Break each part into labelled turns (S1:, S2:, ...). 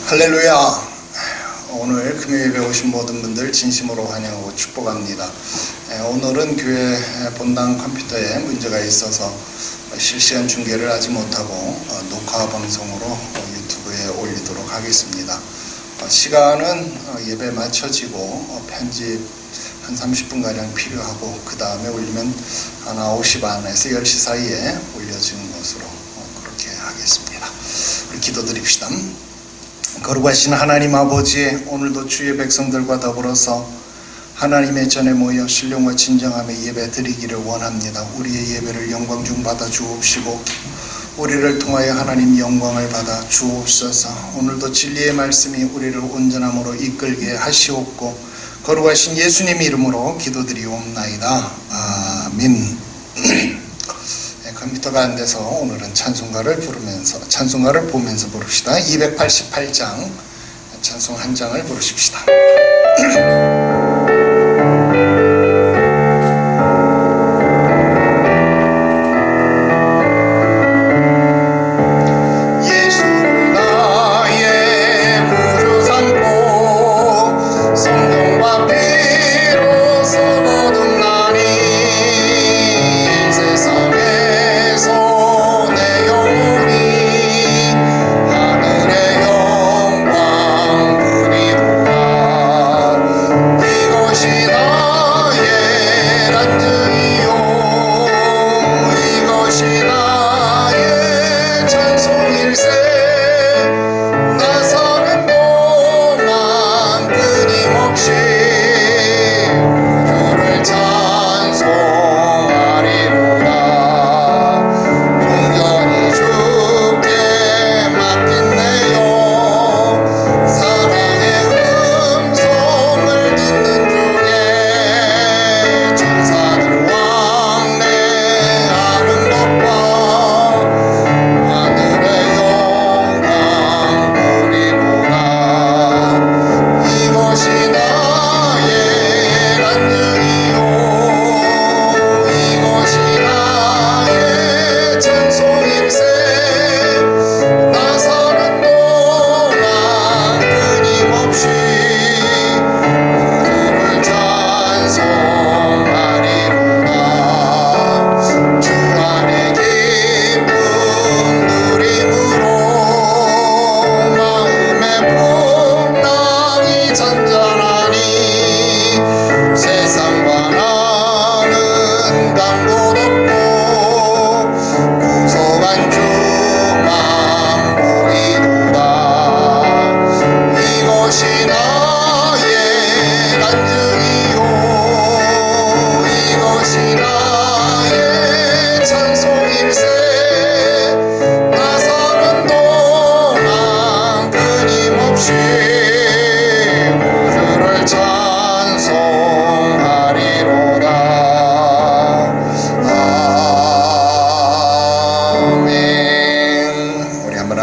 S1: 할렐루야. 오늘 금요일에 오신 모든 분들 진심으로 환영하고 축복합니다. 오늘은 교회 본당 컴퓨터에 문제가 있어서 실시간 중계를 하지 못하고 녹화 방송으로 유튜브에 올리도록 하겠습니다. 시간은 예배 마쳐지고 편집 한 30분가량 필요하고 그 다음에 올리면 한 9시 반에서 10시 사이에 올려지는 것으로 그렇게 하겠습니다. 우리 기도드립시다. 거룩하신 하나님 아버지, 오늘도 주의 백성들과 더불어서 하나님의 전에 모여 신령과 진정함의 예배 드리기를 원합니다. 우리의 예배를 영광 중 받아 주옵시고 우리를 통하여 하나님 영광을 받아 주옵소서. 오늘도 진리의 말씀이 우리를 온전함으로 이끌게 하시옵고 거룩하신 예수님 이름으로 기도드리옵나이다. 아멘. 컴퓨터가 안 돼서 오늘은 찬송가를 보면서 부릅시다. 288장 찬송 한 장을 부르십시다.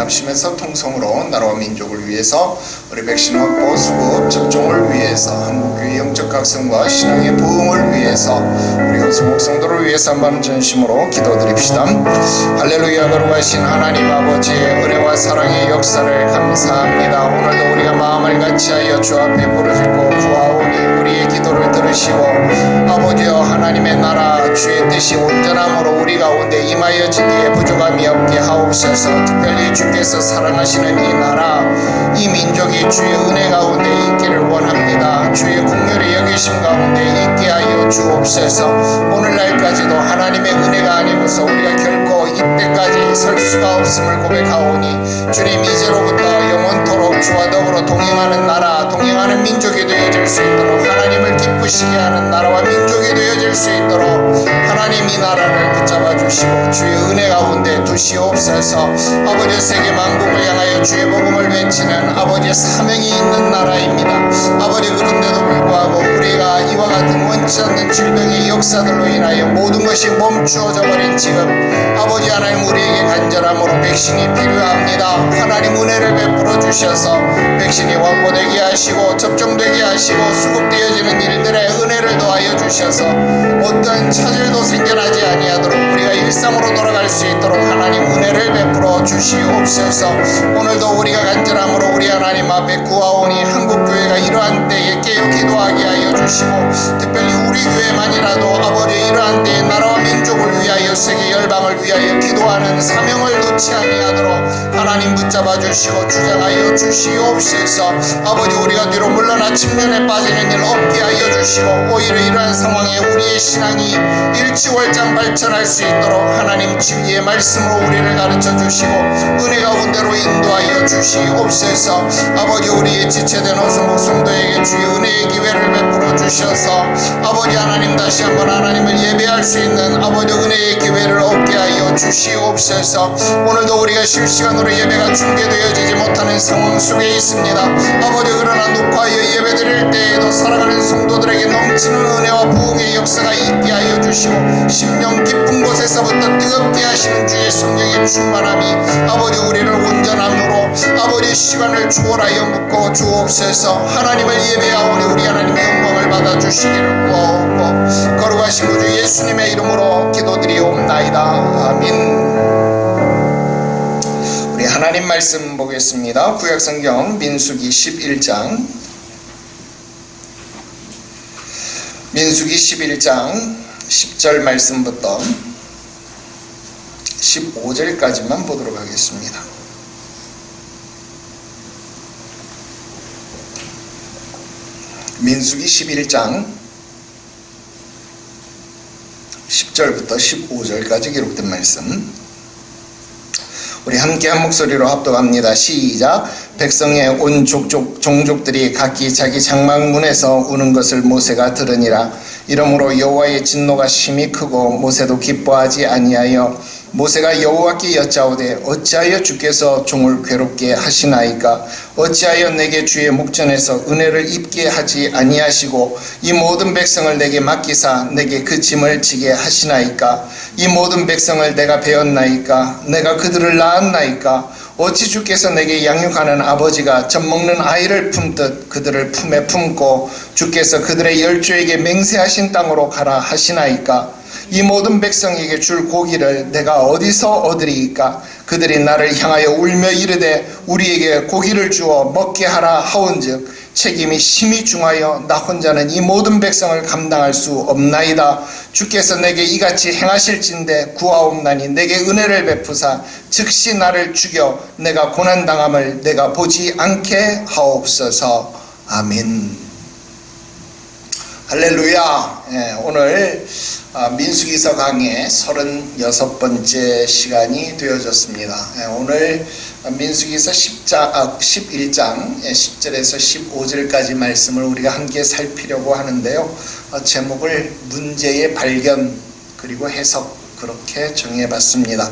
S1: 합심해서 통성으로 나라와 민족을 위해서 우리 백신 확보, 수급, 접종을 위해서 한국교회 영적 각성과 신앙의 부흥을 위해서 우리 현수 목성도를 위해서 한번 전심으로 기도드립시다. 할렐루야. 거룩하신 하나님 아버지의 은혜와 사랑의 역사를 감사합니다. 오늘도 우리가 마음을 같이하여 주 앞에 부르짖고 구하오니 우리의 기도를 들으시고 아버지여 하나님의 나라 주의 뜻이 온전함으로 우리 가운데 임하여지기에 부족함이 없게 하옵소서. 특별히 주께서 사랑하시는 이 나라 이 민족이 주의 은혜 가운데 있기를 원합니다. 주의 긍휼의 여기심 가운데 있게 하여 주옵소서. 오늘날까지도 하나님의 은혜가 아니고서 우리가 결코 이때까지 설 수가 없음을 고백하오니 주님 이제로부터 영원토록 주와 더불어 동행하는 나라 동행하는 민족이 되어질 수 있도록 하나님을 기쁘시게 하는 나라와 민족이 되어질 수 있도록 하나님 이 나라를 붙잡아 주시고 주의 은혜 가운데 두시옵소서. 아버지 세계 만국을 향하여 주의 복음을 외치는 아버지의 사명이 있는 나라입니다. 아버지 그런데도 불구하고 우리가 이와 같은 원치 않는 질병의 역사들로 인하여 모든 것이 멈추어져 버린 지금 아버지 하나님 우리에게 간절함으로 백신이 필요합니다. 하나님 은혜를 베풀어 주셔서 백신이 확보되게 하시고 접종되게 하시고 수급되어지는 일들의 은혜를 더하여 주셔서 어떤 차질도 생겨나지 아니하도록 우리가 일상으로 돌아갈 수 있도록 하나님 은혜를 베풀어 주시옵소서. 오늘도 우리가 간절함으로 우리 하나님 하나님 앞에 구하오니 한국교회가 이러한 때에 깨어 기도하게 하여 주시고, 특별히 우리 교회만이라도 아버지 이러한 때에 나라와 민족을 위하여 세계 열방을 위하여 기도하는 사명을 놓지 아니하도록 하나님 붙잡아 주시고 주장하여 주시옵소서. 아버지 우리가 뒤로 물러나 측면에 빠지는 일 없게 하여 주시고, 오히려 이러한 상황에 우리의 신앙이 일취월장 발전할 수 있도록 하나님 진리의 말씀으로 우리를 가르쳐 주시고 은혜 가운데로 인도하여 주시옵소서. 아버지 우리의 지체된 어성목 성도에게 주의 은혜의 기회를 베풀어 주셔서 아버지 하나님 다시 한번 하나님을 예배할 수 있는 아버지 은혜의 기회를 얻게 하여 주시옵소서. 오늘도 우리가 실시간으로 예배가 중계되어지지 못하는 상황 속에 있습니다. 아버지 그러나 녹화하여 예배드릴 때에도 살아가는 성도들에게 넘치는 은혜와 부흥의 역사가 있게 하여 주시고, 심령 깊은 곳에서부터 뜨겁게 하시는 주의 성령의 충만함이 아버지 우리를 온전함으로 아버지 시간을 초월하여 묶어 주옵소서. 하나님을 예배하오니 우리 하나님의 영광을 받아주시기를 구하옵고 거룩하신 구주 예수님의 이름으로 기도드리옵나이다. 아멘. 우리 하나님 말씀 보겠습니다. 구약성경 민수기 11장, 민수기 11장 10절 말씀부터 15절까지만 보도록 하겠습니다. 민수기 11장 10절부터 15절까지 기록된 말씀, 우리 함께 한 목소리로 합독합니다. 시작. 백성의 온 종족들이 각기 자기 장막문에서 우는 것을 모세가 들으니라. 이러므로 여호와의 진노가 심히 크고 모세도 기뻐하지 아니하여 모세가 여호와께 여짜오되 어찌하여 주께서 종을 괴롭게 하시나이까? 어찌하여 내게 주의 목전에서 은혜를 입게 하지 아니하시고 이 모든 백성을 내게 맡기사 내게 그 짐을 지게 하시나이까? 이 모든 백성을 내가 배웠나이까? 내가 그들을 낳았나이까? 어찌 주께서 내게 양육하는 아버지가 젖먹는 아이를 품듯 그들을 품에 품고 주께서 그들의 열조에게 맹세하신 땅으로 가라 하시나이까? 이 모든 백성에게 줄 고기를 내가 어디서 얻으리이까? 그들이 나를 향하여 울며 이르되 우리에게 고기를 주어 먹게 하라 하온즉 책임이 심히 중하여 나 혼자는 이 모든 백성을 감당할 수 없나이다. 주께서 내게 이같이 행하실진대 구하옵나니 내게 은혜를 베푸사 즉시 나를 죽여 내가 고난당함을 내가 보지 않게 하옵소서. 아멘. 할렐루야. 오늘 민수기서 강의 36번째 시간이 되어졌습니다. 오늘 민수기서 11장 10절에서 15절까지 말씀을 우리가 함께 살피려고 하는데요. 제목을 문제의 발견 그리고 해석 그렇게 정해봤습니다.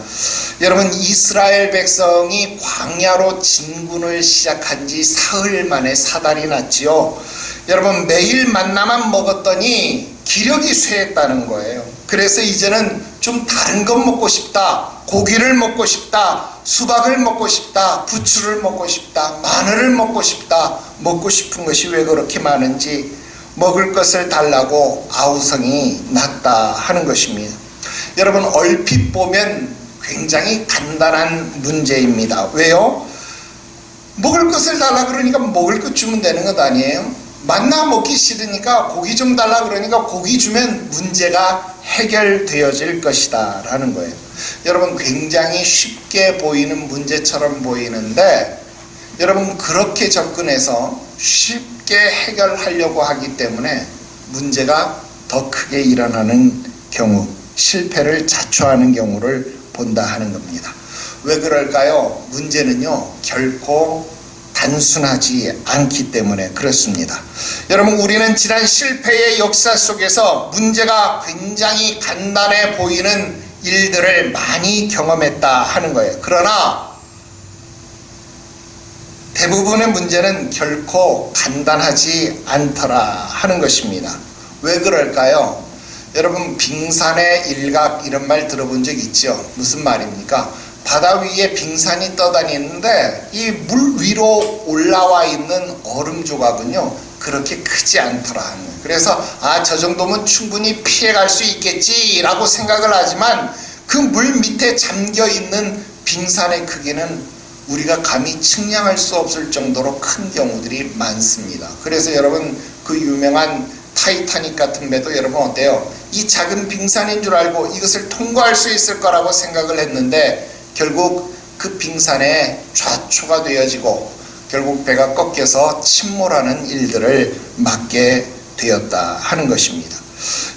S1: 여러분, 이스라엘 백성이 광야로 진군을 시작한 지 사흘 만에 사달이 났지요. 여러분, 매일 만나만 먹었더니 기력이 쇠했다는 거예요. 그래서 이제는 좀 다른 것 먹고 싶다, 고기를 먹고 싶다, 수박을 먹고 싶다, 부추를 먹고 싶다, 마늘을 먹고 싶다. 먹고 싶은 것이 왜 그렇게 많은지 먹을 것을 달라고 아우성이 났다 하는 것입니다. 여러분, 얼핏 보면 굉장히 간단한 문제입니다. 왜요? 먹을 것을 달라 그러니까 먹을 것 주면 되는 것 아니에요? 만나 먹기 싫으니까 고기 좀 달라 그러니까 고기 주면 문제가 해결되어질 것이다 라는 거예요. 여러분, 굉장히 쉽게 보이는 문제처럼 보이는데 여러분, 그렇게 접근해서 쉽게 해결하려고 하기 때문에 문제가 더 크게 일어나는 경우, 실패를 자초하는 경우를 본다 하는 겁니다. 왜 그럴까요? 문제는요, 결코 단순하지 않기 때문에 그렇습니다. 여러분, 우리는 지난 실패의 역사 속에서 문제가 굉장히 간단해 보이는 일들을 많이 경험했다 하는 거예요. 그러나 대부분의 문제는 결코 간단하지 않더라 하는 것입니다. 왜 그럴까요? 여러분, 빙산의 일각 이런 말 들어본 적 있죠? 무슨 말입니까? 바다 위에 빙산이 떠다니는데 이 물 위로 올라와 있는 얼음 조각은요 그렇게 크지 않더라. 그래서 저 정도면 충분히 피해갈 수 있겠지 라고 생각을 하지만 그 물 밑에 잠겨 있는 빙산의 크기는 우리가 감히 측량할 수 없을 정도로 큰 경우들이 많습니다. 그래서 여러분 그 유명한 타이타닉 같은 배도 여러분 어때요? 이 작은 빙산인 줄 알고 이것을 통과할 수 있을 거라고 생각을 했는데 결국 그 빙산에 좌초가 되어지고 결국 배가 꺾여서 침몰하는 일들을 맞게 되었다 하는 것입니다.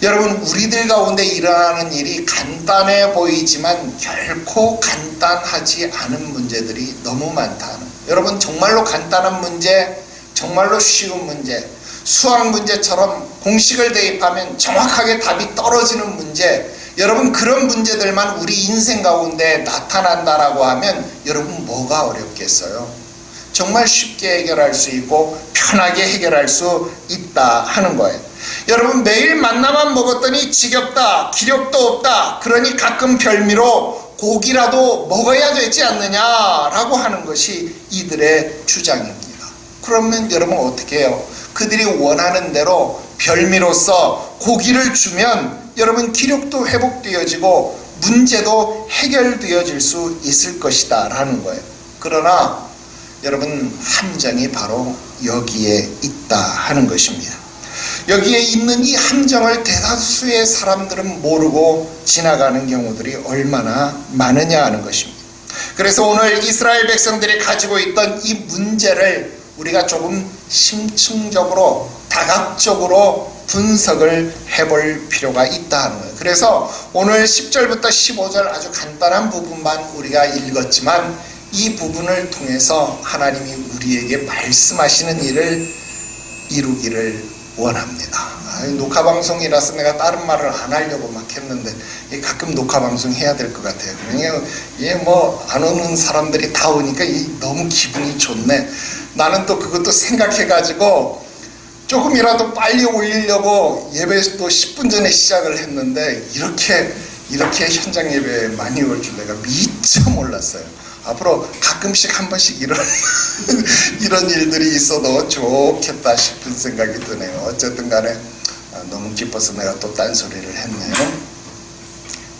S1: 여러분 우리들 가운데 일어나는 일이 간단해 보이지만 결코 간단하지 않은 문제들이 너무 많다. 여러분 정말로 간단한 문제, 정말로 쉬운 문제, 수학 문제처럼 공식을 대입하면 정확하게 답이 떨어지는 문제, 여러분 그런 문제들만 우리 인생 가운데 나타난다라고 하면 여러분 뭐가 어렵겠어요? 정말 쉽게 해결할 수 있고 편하게 해결할 수 있다 하는 거예요. 여러분 매일 만나만 먹었더니 지겹다, 기력도 없다, 그러니 가끔 별미로 고기라도 먹어야 되지 않느냐라고 하는 것이 이들의 주장입니다. 그러면 여러분 어떻게 해요? 그들이 원하는 대로 별미로서 고기를 주면 여러분 기력도 회복되어지고 문제도 해결되어질 수 있을 것이다 라는 거예요. 그러나 여러분 함정이 바로 여기에 있다 하는 것입니다. 여기에 있는 이 함정을 대다수의 사람들은 모르고 지나가는 경우들이 얼마나 많으냐 하는 것입니다. 그래서 오늘 이스라엘 백성들이 가지고 있던 이 문제를 우리가 조금 심층적으로 다각적으로 분석을 해볼 필요가 있다 하는 거예요. 그래서 오늘 10절부터 15절 아주 간단한 부분만 우리가 읽었지만 이 부분을 통해서 하나님이 우리에게 말씀하시는 일을 이루기를 원합니다. 녹화방송이라서 내가 다른 말을 안 하려고 막 했는데 가끔 녹화방송 해야 될 것 같아요. 안 오는 사람들이 다 오니까 너무 기분이 좋네. 나는 또 그것도 생각해가지고 조금이라도 빨리 올리려고 예배도 10분 전에 시작을 했는데 이렇게 현장 예배에 많이 올 줄 내가 미처 몰랐어요. 앞으로 가끔씩 한 번씩 이런 일들이 있어도 좋겠다 싶은 생각이 드네요. 어쨌든 간에 너무 기뻐서 내가 또 딴소리를 했네요.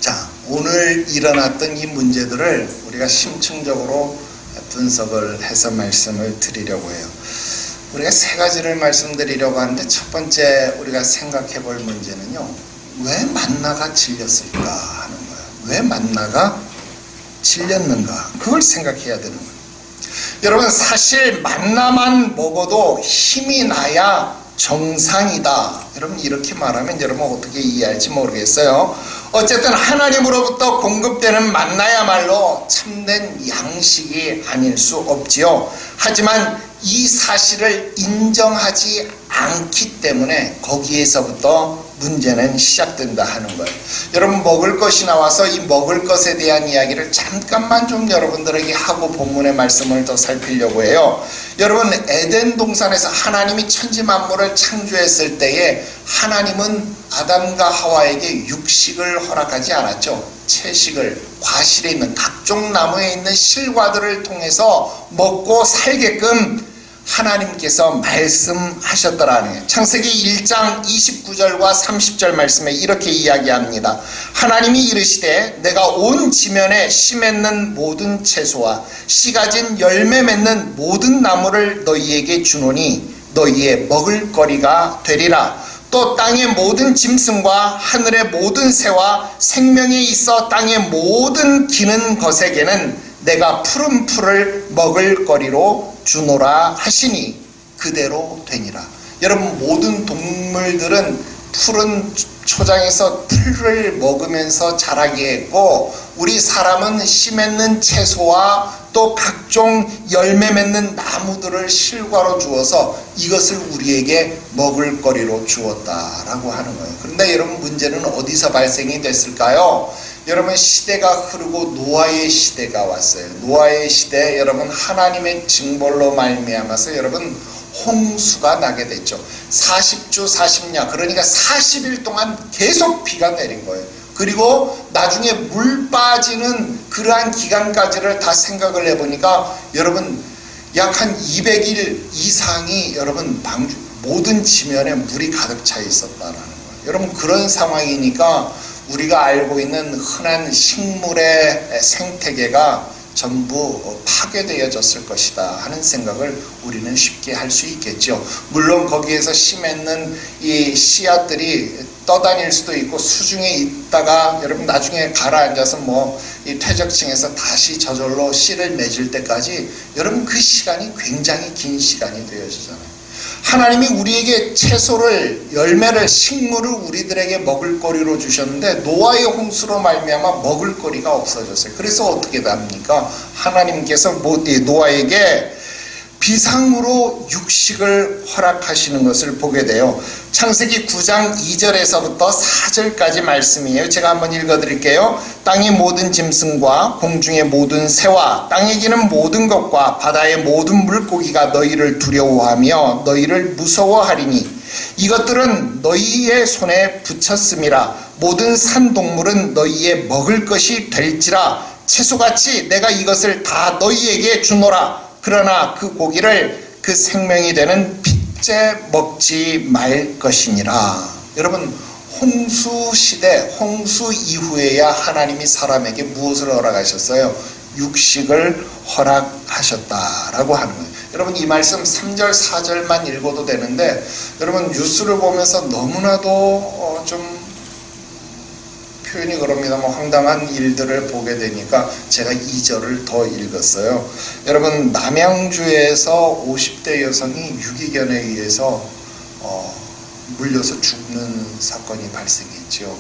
S1: 자, 오늘 일어났던 이 문제들을 우리가 심층적으로 분석을 해서 말씀을 드리려고 해요. 우리가 세 가지를 말씀드리려고 하는데 첫 번째 우리가 생각해 볼 문제는요, 왜 만나가 질렸을까 하는 거예요. 왜 만나가 질렸는가, 그걸 생각해야 되는 거예요. 여러분 사실 만나만 먹어도 힘이 나야 정상이다. 여러분 이렇게 말하면 여러분 어떻게 이해할지 모르겠어요. 어쨌든 하나님으로부터 공급되는 만나야말로 참된 양식이 아닐 수 없지요. 하지만 이 사실을 인정하지 않기 때문에 거기에서부터 문제는 시작된다 하는 거예요. 여러분 먹을 것이 나와서 이 먹을 것에 대한 이야기를 잠깐만 좀 여러분들에게 하고 본문의 말씀을 더 살피려고 해요. 여러분 에덴 동산에서 하나님이 천지 만물을 창조했을 때에 하나님은 아담과 하와에게 육식을 허락하지 않았죠. 채식을, 과실에 있는 각종 나무에 있는 실과들을 통해서 먹고 살게끔 하나님께서 말씀하셨더라는 거예요. 창세기 1장 29절과 30절 말씀에 이렇게 이야기합니다. 하나님이 이르시되 내가 온 지면에 씨 맺는 모든 채소와 씨 가진 열매 맺는 모든 나무를 너희에게 주노니 너희의 먹을거리가 되리라. 또 땅의 모든 짐승과 하늘의 모든 새와 생명에 있어 땅의 모든 기는 것에게는 내가 푸른 풀을 먹을거리로 주노라 하시니 그대로 되니라. 여러분 모든 동물들은 푸른 초장에서 풀을 먹으면서 자라게 했고 우리 사람은 씨 맺는 채소와 또 각종 열매 맺는 나무들을 실과로 주어서 이것을 우리에게 먹을거리로 주었다라고 하는 거예요. 그런데 여러분 문제는 어디서 발생이 됐을까요? 여러분 시대가 흐르고 노아의 시대가 왔어요. 노아의 시대에 여러분 하나님의 징벌로 말미암아서 여러분 홍수가 나게 됐죠. 40주 40야 그러니까 40일 동안 계속 비가 내린 거예요. 그리고 나중에 물 빠지는 그러한 기간까지를 다 생각을 해보니까 여러분 약 한 200일 이상이 여러분 모든 지면에 물이 가득 차 있었다라는 거예요. 여러분 그런 상황이니까 우리가 알고 있는 흔한 식물의 생태계가 전부 파괴되어졌을 것이다 하는 생각을 우리는 쉽게 할 수 있겠죠. 물론 거기에서 심했는 이 씨앗들이 떠다닐 수도 있고 수중에 있다가 여러분 나중에 가라앉아서 이 퇴적층에서 다시 저절로 씨를 맺을 때까지 여러분 그 시간이 굉장히 긴 시간이 되어지잖아요. 하나님이 우리에게 채소를, 열매를, 식물을 우리들에게 먹을거리로 주셨는데 노아의 홍수로 말미암아 먹을거리가 없어졌어요. 그래서 어떻게 됩니까? 하나님께서 노아에게 비상으로 육식을 허락하시는 것을 보게 돼요. 창세기 9장 2절에서부터 4절까지 말씀이에요. 제가 한번 읽어드릴게요. 땅의 모든 짐승과 공중의 모든 새와 땅에 기는 모든 것과 바다의 모든 물고기가 너희를 두려워하며 너희를 무서워하리니 이것들은 너희의 손에 붙였음이라. 모든 산동물은 너희의 먹을 것이 될지라. 채소같이 내가 이것을 다 너희에게 주노라. 그러나 그 고기를 그 생명이 되는 핏째 먹지 말 것이니라. 여러분, 홍수 시대, 홍수 이후에야 하나님이 사람에게 무엇을 허락하셨어요? 육식을 허락하셨다라고 하는 거예요. 여러분, 이 말씀 3절 4절만 읽어도 되는데 여러분 뉴스를 보면서 너무나도 좀 표현이 그럽니다. 황당한 일들을 보게 되니까 제가 2절을 더 읽었어요. 여러분, 남양주에서 50대 여성이 유기견에 의해서 물려서 죽는 사건이 발생했죠.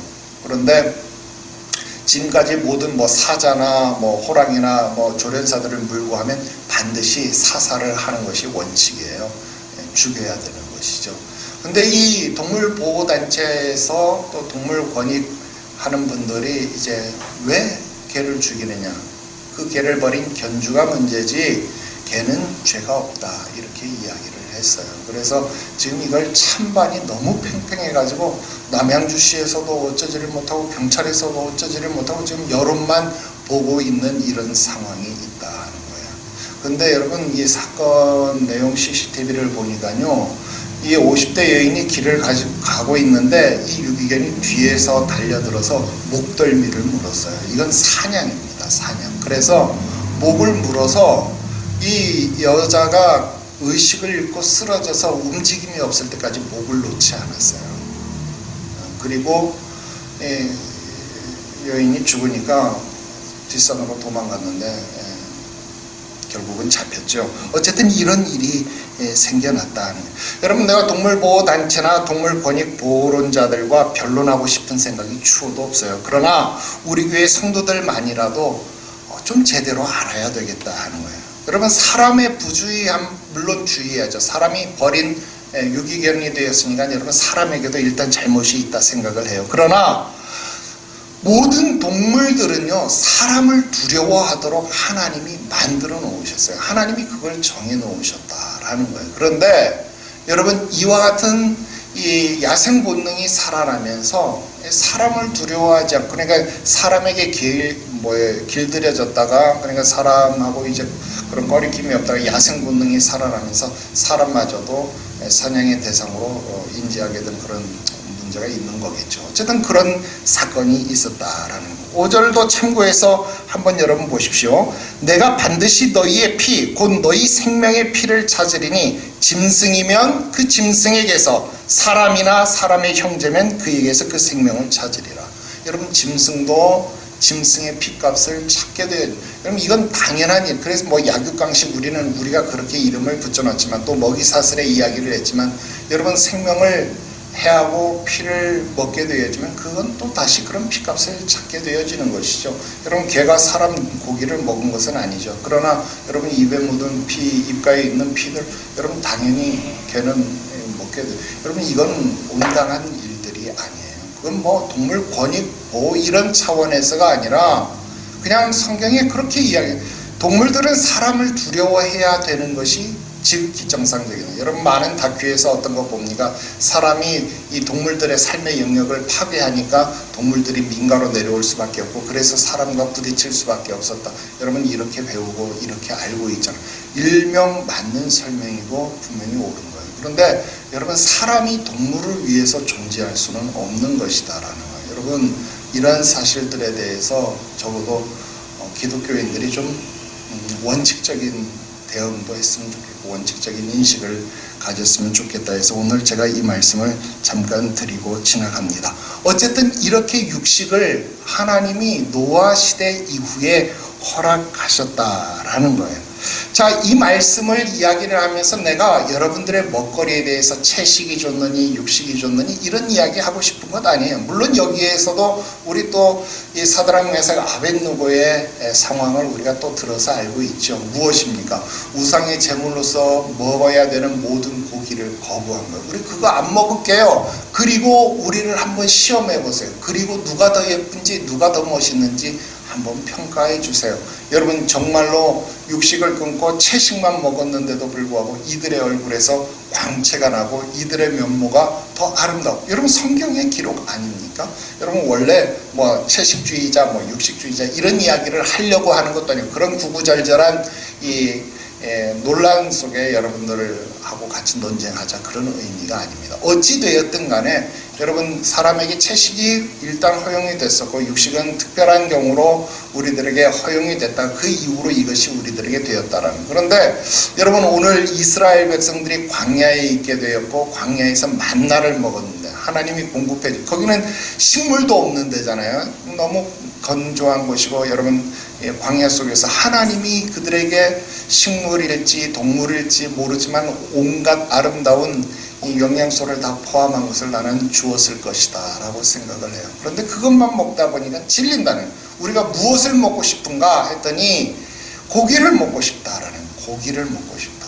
S1: 그런데 지금까지 모든 사자나 호랑이나 조련사들을 물고 하면 반드시 사살을 하는 것이 원칙이에요. 죽여야 되는 것이죠. 근데 이 동물보호단체에서 또 동물권익 하는 분들이 이제 왜 개를 죽이느냐, 그 개를 버린 견주가 문제지 개는 죄가 없다 이렇게 이야기를 했어요. 그래서 지금 이걸 찬반이 너무 팽팽해 가지고 남양주시에서도 어쩌지를 못하고 경찰에서도 어쩌지를 못하고 지금 여론만 보고 있는 이런 상황이 있다 하는 거예요. 근데 여러분, 이 사건 내용 CCTV를 보니까요, 이 50대 여인이 길을 가고 있는데 이 유기견이 뒤에서 달려들어서 목덜미를 물었어요. 이건 사냥입니다. 사냥. 그래서 목을 물어서 이 여자가 의식을 잃고 쓰러져서 움직임이 없을 때까지 목을 놓지 않았어요. 그리고 여인이 죽으니까 뒷산으로 도망갔는데 결국은 잡혔죠. 어쨌든 이런 일이 생겨났다. 여러분, 내가 동물보호단체나 동물권익보호론자들과 변론하고 싶은 생각이 추호도 없어요. 그러나 우리 교회 성도들만이라도 좀 제대로 알아야 되겠다 하는 거예요. 여러분, 사람의 부주의함 물론 주의해야죠. 사람이 버린 유기견이 되었으니까 여러분 사람에게도 일단 잘못이 있다 생각을 해요. 그러나 모든 동물들은요, 사람을 두려워하도록 하나님이 만들어 놓으셨어요. 하나님이 그걸 정해 놓으셨다라는 거예요. 그런데 여러분, 이와 같은 이 야생 본능이 살아나면서 사람을 두려워하지 않고, 그러니까 사람에게 길들여졌다가, 그러니까 사람하고 이제 그런 거리낌이 없다가 야생 본능이 살아나면서 사람마저도 사냥의 대상으로 인지하게 된 그런 문제가 있는 거겠죠. 어쨌든 그런 사건이 있었다라는 거. 5절도 참고해서 한번 여러분 보십시오. 내가 반드시 너희의 피, 곧 너희 생명의 피를 찾으리니 짐승이면 그 짐승에게서, 사람이나 사람의 형제면 그에게서 그 생명을 찾으리라. 여러분, 짐승도 짐승의 피값을 찾게 돼요. 여러분, 이건 당연한 일. 그래서 약육강식 우리가 그렇게 이름을 붙여놨지만 또 먹이사슬의 이야기를 했지만 여러분, 생명을 해하고 피를 먹게 되어지면 그건 또 다시 그런 피값을 찾게 되어지는 것이죠. 여러분, 개가 사람 고기를 먹은 것은 아니죠. 그러나 여러분, 입에 묻은 피, 입가에 있는 피들 여러분 당연히 개는 먹게 돼요. 여러분, 이건 온당한 일들이 아니에요. 그건 동물 권익 보호 이런 차원에서가 아니라 그냥 성경에 그렇게 이야기해요. 동물들은 사람을 두려워해야 되는 것이 지극히 정상적이에요. 여러분, 많은 다큐에서 어떤 거 봅니까? 사람이 이 동물들의 삶의 영역을 파괴하니까 동물들이 민가로 내려올 수밖에 없고 그래서 사람과 부딪힐 수밖에 없었다. 여러분, 이렇게 배우고 이렇게 알고 있잖아요. 일명 맞는 설명이고 분명히 옳은 거예요. 그런데 여러분, 사람이 동물을 위해서 존재할 수는 없는 것이다라는 거예요. 여러분, 이러한 사실들에 대해서 적어도 기독교인들이 좀 원칙적인 대응도 했으면 좋겠고 원칙적인 인식을 가졌으면 좋겠다 해서 오늘 제가 이 말씀을 잠깐 드리고 지나갑니다. 어쨌든 이렇게 육식을 하나님이 노아 시대 이후에 허락하셨다라는 거예요. 자, 이 말씀을 이야기를 하면서 내가 여러분들의 먹거리에 대해서 채식이 좋느니 육식이 좋느니 이런 이야기 하고 싶은 것 아니에요. 물론 여기에서도 우리 또 이 사드락 메삭 아벳느고의 상황을 우리가 또 들어서 알고 있죠. 무엇입니까? 우상의 제물로서 먹어야 되는 모든 고기를 거부한 거예요. 우리 그거 안 먹을게요. 그리고 우리를 한번 시험해 보세요. 그리고 누가 더 예쁜지 누가 더 멋있는지 한번 평가해 주세요. 여러분 정말로 육식을 끊고 채식만 먹었는데도 불구하고 이들의 얼굴에서 광채가 나고 이들의 면모가 더 아름다워. 여러분 성경의 기록 아닙니까? 여러분 원래 뭐 채식주의자 뭐 육식주의자 이런 이야기를 하려고 하는 것도 아니고 그런 구구절절한 이 논란 속에 여러분들을 하고 같이 논쟁하자 그런 의미가 아닙니다. 어찌 되었든 간에 여러분 사람에게 채식이 일단 허용이 됐었고 육식은 특별한 경우로 우리들에게 허용이 됐다. 그 이후로 이것이 우리들에게 되었다라는. 그런데 여러분 오늘 이스라엘 백성들이 광야에 있게 되었고 광야에서 만나를 먹었는데 하나님이 공급해 주. 거기는 식물도 없는 데잖아요. 너무 건조한 곳이고 여러분 광야 속에서 하나님이 그들에게 식물일지 동물일지 모르지만 온갖 아름다운 이 영양소를 다 포함한 것을 나는 주었을 것이다 라고 생각을 해요. 그런데 그것만 먹다 보니까 질린다는. 우리가 무엇을 먹고 싶은가 했더니 고기를 먹고 싶다라는. 고기를 먹고 싶다.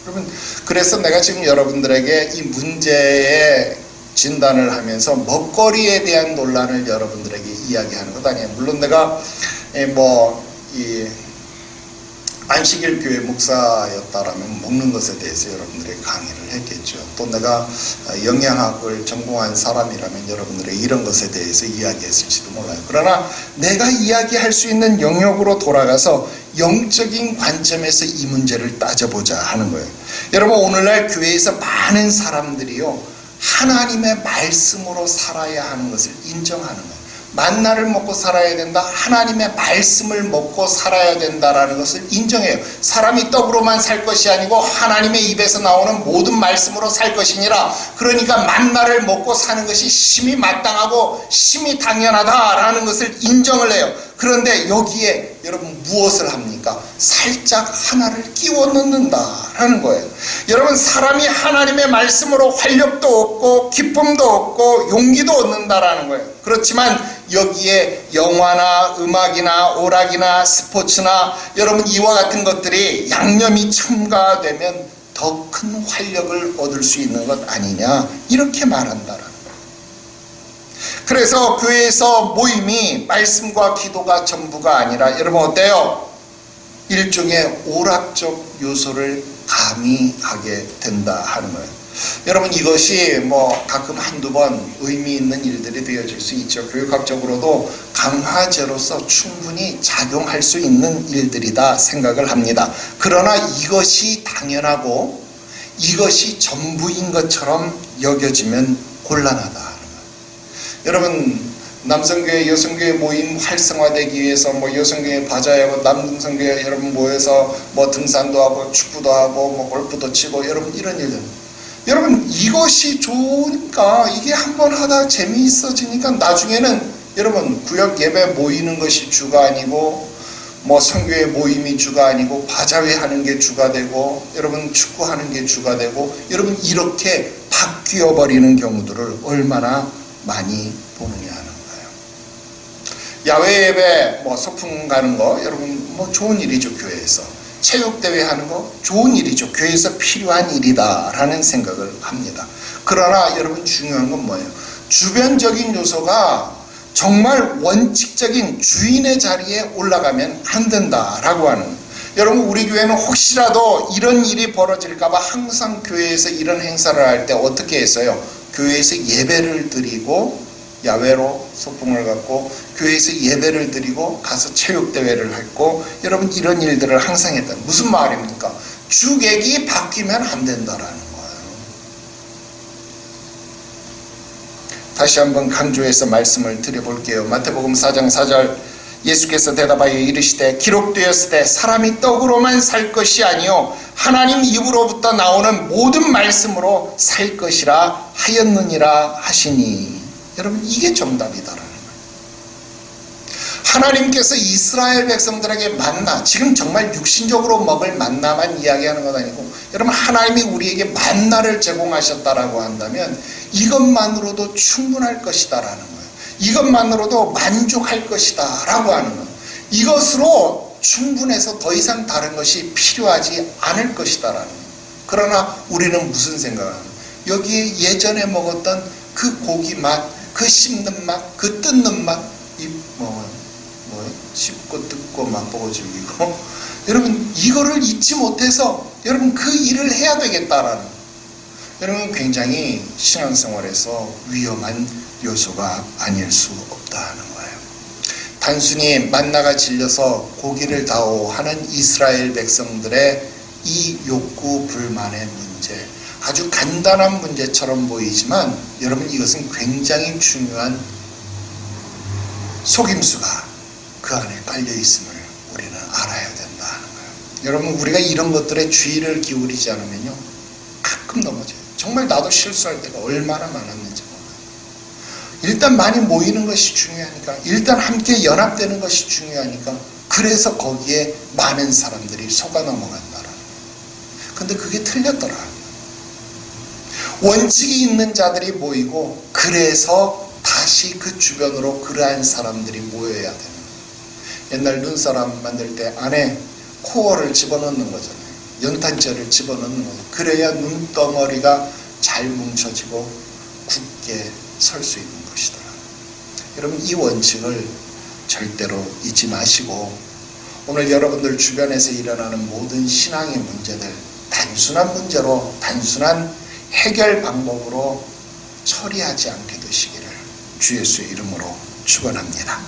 S1: 여러분 그래서 내가 지금 여러분들에게 이 문제의 진단을 하면서 먹거리에 대한 논란을 여러분들에게 이야기하는 것 아니에요. 물론 내가 안식일 교회 목사였다라면 먹는 것에 대해서 여러분들에게 강의를 했겠죠. 또 내가 영양학을 전공한 사람이라면 여러분들에게 이런 것에 대해서 이야기했을지도 몰라요. 그러나 내가 이야기할 수 있는 영역으로 돌아가서 영적인 관점에서 이 문제를 따져보자 하는 거예요. 여러분 오늘날 교회에서 많은 사람들이요 하나님의 말씀으로 살아야 하는 것을 인정하는 거예요. 만나를 먹고 살아야 된다. 하나님의 말씀을 먹고 살아야 된다라는 것을 인정해요. 사람이 떡으로만 살 것이 아니고 하나님의 입에서 나오는 모든 말씀으로 살 것이니라. 그러니까 만나를 먹고 사는 것이 심히 마땅하고 심히 당연하다라는 것을 인정을 해요. 그런데 여기에 여러분 무엇을 합니까? 살짝 하나를 끼워 넣는다라는 거예요. 여러분 사람이 하나님의 말씀으로 활력도 얻고 기쁨도 얻고 용기도 얻는다라는 거예요. 그렇지만 여기에 영화나 음악이나 오락이나 스포츠나 여러분 이와 같은 것들이 양념이 첨가되면 더 큰 활력을 얻을 수 있는 것 아니냐 이렇게 말한다라는 거예요. 그래서 교회에서 모임이 말씀과 기도가 전부가 아니라 여러분 어때요? 일종의 오락적 요소를 가미하게 된다 하는 거예요. 여러분 이것이 가끔 한두 번 의미 있는 일들이 되어질 수 있죠. 교육학적으로도 강화제로서 충분히 작용할 수 있는 일들이다 생각을 합니다. 그러나 이것이 당연하고 이것이 전부인 것처럼 여겨지면 곤란하다. 여러분 남성교회 여성교회 모임 활성화되기 위해서 여성교회 바자회하고 남성교회 여러분 모여서 등산도 하고 축구도 하고 골프도 치고 여러분 이런 일들 여러분 이것이 좋으니까 이게 한번 하다 재미있어지니까 나중에는 여러분 구역 예배 모이는 것이 주가 아니고 성교회 모임이 주가 아니고 바자회 하는 게 주가 되고 여러분 축구하는 게 주가 되고 여러분 이렇게 바뀌어 버리는 경우들을 얼마나 많이 보느냐 하는 거예요. 야외 예배 소풍 가는 거 여러분 좋은 일이죠. 교회에서 체육대회 하는 거 좋은 일이죠. 교회에서 필요한 일이다 라는 생각을 합니다. 그러나 여러분 중요한 건 뭐예요? 주변적인 요소가 정말 원칙적인 주인의 자리에 올라가면 안 된다라고 하는 거예요. 여러분 우리 교회는 혹시라도 이런 일이 벌어질까 봐 항상 교회에서 이런 행사를 할 때 어떻게 했어요? 교회에서 예배를 드리고 야외로 소풍을 갔고 교회에서 예배를 드리고 가서 체육대회를 했고 여러분 이런 일들을 항상 했다. 무슨 말입니까? 주객이 바뀌면 안 된다라는 거예요. 다시 한번 강조해서 말씀을 드려볼게요. 마태복음 4장 4절 예수께서 대답하여 이르시되 기록되었을 때 사람이 떡으로만 살 것이 아니요 하나님 입으로부터 나오는 모든 말씀으로 살 것이라 하였느니라 하시니. 여러분, 이게 정답이다라는 거예요. 하나님께서 이스라엘 백성들에게 만나, 지금 정말 육신적으로 먹을 만나만 이야기하는 것 아니고, 여러분, 하나님이 우리에게 만나를 제공하셨다라고 한다면 이것만으로도 충분할 것이다라는 거예요. 이것만으로도 만족할 것이다 라고 하는 거예요. 이것으로 충분해서 더 이상 다른 것이 필요하지 않을 것이다 라는 거예요. 그러나 우리는 무슨 생각을 하는 거예요? 여기에 예전에 먹었던 그 고기 맛, 그 씹는 맛, 그 뜯는 맛, 씹고 뜯고 맛보고 즐기고, 여러분, 이거를 잊지 못해서 여러분 그 일을 해야 되겠다라는 거예요. 여러분, 굉장히 신앙생활에서 위험한 요소가 아닐 수 없다는 거예요. 단순히 만나가 질려서 고기를 다오하는 이스라엘 백성들의 이 욕구 불만의 문제, 아주 간단한 문제처럼 보이지만 여러분, 이것은 굉장히 중요한 속임수가 그 안에 깔려 있음을 우리는 알아야 된다는 거예요. 여러분, 우리가 이런 것들에 주의를 기울이지 않으면요, 가끔 넘어져요. 정말 나도 실수할 때가 얼마나 많았는지 몰라요. 일단 많이 모이는 것이 중요하니까, 일단 함께 연합되는 것이 중요하니까, 그래서 거기에 많은 사람들이 속아 넘어간다라는 거예요. 근데 그게 틀렸더라. 원칙이 있는 자들이 모이고, 그래서 다시 그 주변으로 그러한 사람들이 모여야 되는 거예요. 옛날 눈사람 만들 때 안에 코어를 집어넣는 거잖아요. 연탄재를 집어넣는 거예요. 그래야 눈덩어리가 잘 뭉쳐지고 굳게 설 수 있는 것이더라. 여러분, 이 원칙을 절대로 잊지 마시고, 오늘 여러분들 주변에서 일어나는 모든 신앙의 문제들, 단순한 문제로, 단순한 해결 방법으로 처리하지 않게 되시기를 주 예수의 이름으로 축원합니다.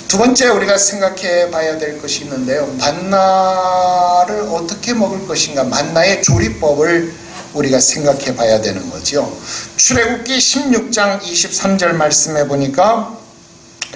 S1: 두 번째, 우리가 생각해 봐야 될 것이 있는데요, 만나를 어떻게 먹을 것인가, 만나의 조리법을 우리가 생각해 봐야 되는 거죠. 출애굽기 16장 23절 말씀해 보니까,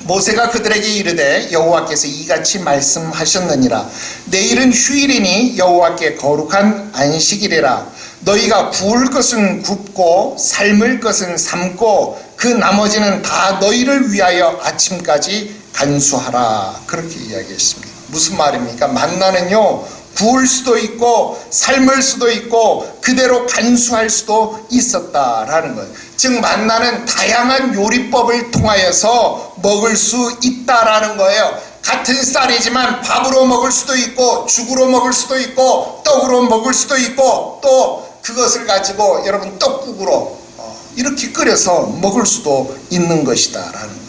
S1: 모세가 그들에게 이르되 여호와께서 이같이 말씀하셨느니라. 내일은 휴일이니 여호와께 거룩한 안식일이라. 너희가 구울 것은 굽고 삶을 것은 삶고 그 나머지는 다 너희를 위하여 아침까지 간수하라. 그렇게 이야기했습니다. 무슨 말입니까? 만나는요, 구울 수도 있고 삶을 수도 있고 그대로 간수할 수도 있었다라는 거예요. 즉, 만나는 다양한 요리법을 통하여서 먹을 수 있다라는 거예요. 같은 쌀이지만 밥으로 먹을 수도 있고 죽으로 먹을 수도 있고 떡으로 먹을 수도 있고, 또 그것을 가지고 여러분 떡국으로 이렇게 끓여서 먹을 수도 있는 것이다라는 거예요.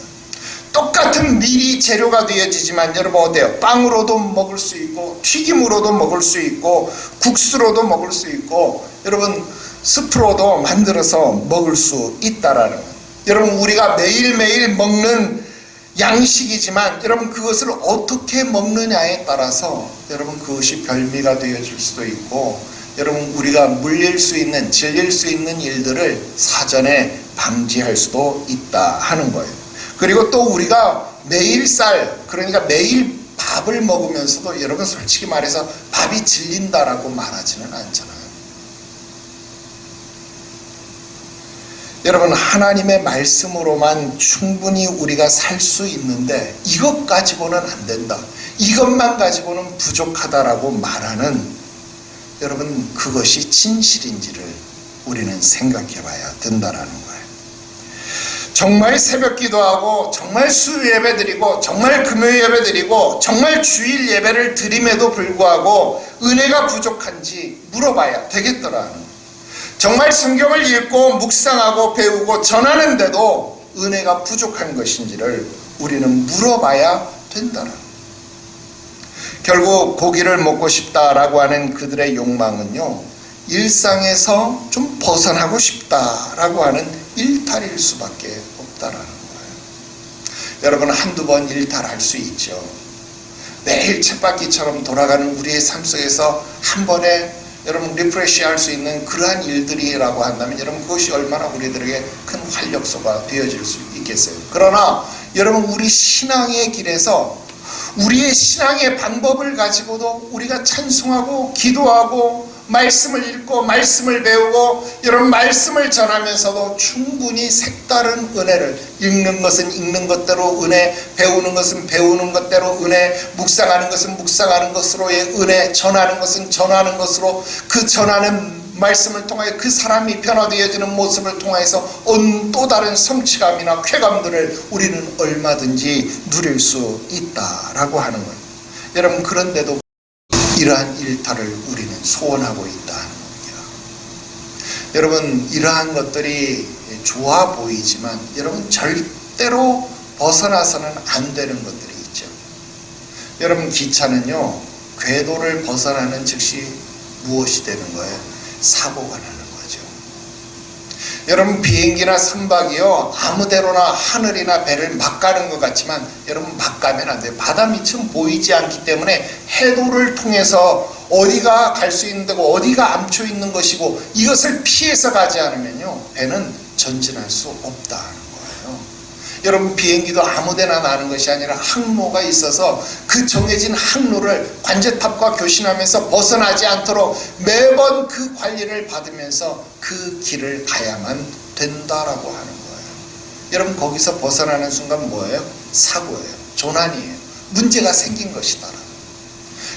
S1: 똑같은 밀이 재료가 되어지지만 여러분 어때요? 빵으로도 먹을 수 있고 튀김으로도 먹을 수 있고 국수로도 먹을 수 있고 여러분 스프로도 만들어서 먹을 수 있다라는 거예요. 여러분, 우리가 매일매일 먹는 양식이지만 여러분 그것을 어떻게 먹느냐에 따라서 여러분 그것이 별미가 되어질 수도 있고, 여러분 우리가 물릴 수 있는, 질릴 수 있는 일들을 사전에 방지할 수도 있다 하는 거예요. 그리고 또 우리가 매일 쌀, 그러니까 매일 밥을 먹으면서도 여러분 솔직히 말해서 밥이 질린다라고 말하지는 않잖아요. 여러분, 하나님의 말씀으로만 충분히 우리가 살 수 있는데 이것 가지고는 안 된다, 이것만 가지고는 부족하다라고 말하는, 여러분 그것이 진실인지를 우리는 생각해 봐야 된다라는 거예요. 정말 새벽 기도하고 정말 수요 예배 드리고 정말 금요 예배 드리고 정말 주일 예배를 드림에도 불구하고 은혜가 부족한지 물어봐야 되겠더라는 거예요. 정말 성경을 읽고 묵상하고 배우고 전하는데도 은혜가 부족한 것인지를 우리는 물어봐야 된다는 거예요. 결국 고기를 먹고 싶다라고 하는 그들의 욕망은요, 일상에서 좀 벗어나고 싶다라고 하는 일탈일 수밖에 없다라는 거예요. 여러분, 한두 번 일탈할 수 있죠. 매일 쳇바퀴처럼 돌아가는 우리의 삶 속에서 한 번에 여러분 리프레시할 수 있는 그러한 일들이라고 한다면 여러분 그것이 얼마나 우리들에게 큰 활력소가 되어질 수 있겠어요. 그러나 여러분 우리 신앙의 길에서 우리의 신앙의 방법을 가지고도 우리가 찬송하고 기도하고 말씀을 읽고 말씀을 배우고 이런 말씀을 전하면서도 충분히 색다른 은혜를, 읽는 것은 읽는 것대로 은혜, 배우는 것은 배우는 것대로 은혜, 묵상하는 것은 묵상하는 것으로의 은혜, 전하는 것은 전하는 것으로, 그 전하는 말씀을 통하여 그 사람이 변화되어지는 모습을 통해서 온 또 다른 성취감이나 쾌감들을 우리는 얼마든지 누릴 수 있다라고 하는 거예요. 여러분, 그런데도 이러한 일탈을 우리는 소원하고 있다는 겁니다. 여러분, 이러한 것들이 좋아 보이지만 여러분, 절대로 벗어나서는 안 되는 것들이 있죠. 여러분, 기차는요, 궤도를 벗어나는 즉시 무엇이 되는 거예요? 사고가 나는 거죠. 여러분, 비행기나 선박이요, 아무데로나 하늘이나 배를 막 가는 것 같지만 여러분, 막 가면 안 돼요. 바다 밑은 보이지 않기 때문에 해도를 통해서 어디가 갈 수 있는 데고 어디가 암초 있는 것이고, 이것을 피해서 가지 않으면요, 배는 전진할 수 없다는 거예요. 여러분, 비행기도 아무데나 나는 것이 아니라 항로가 있어서 그 정해진 항로를 관제탑과 교신하면서 벗어나지 않도록 매번 그 관리를 받으면서 그 길을 가야만 된다라고 하는 거예요. 여러분, 거기서 벗어나는 순간 뭐예요? 사고예요. 조난이에요. 문제가 생긴 것이다.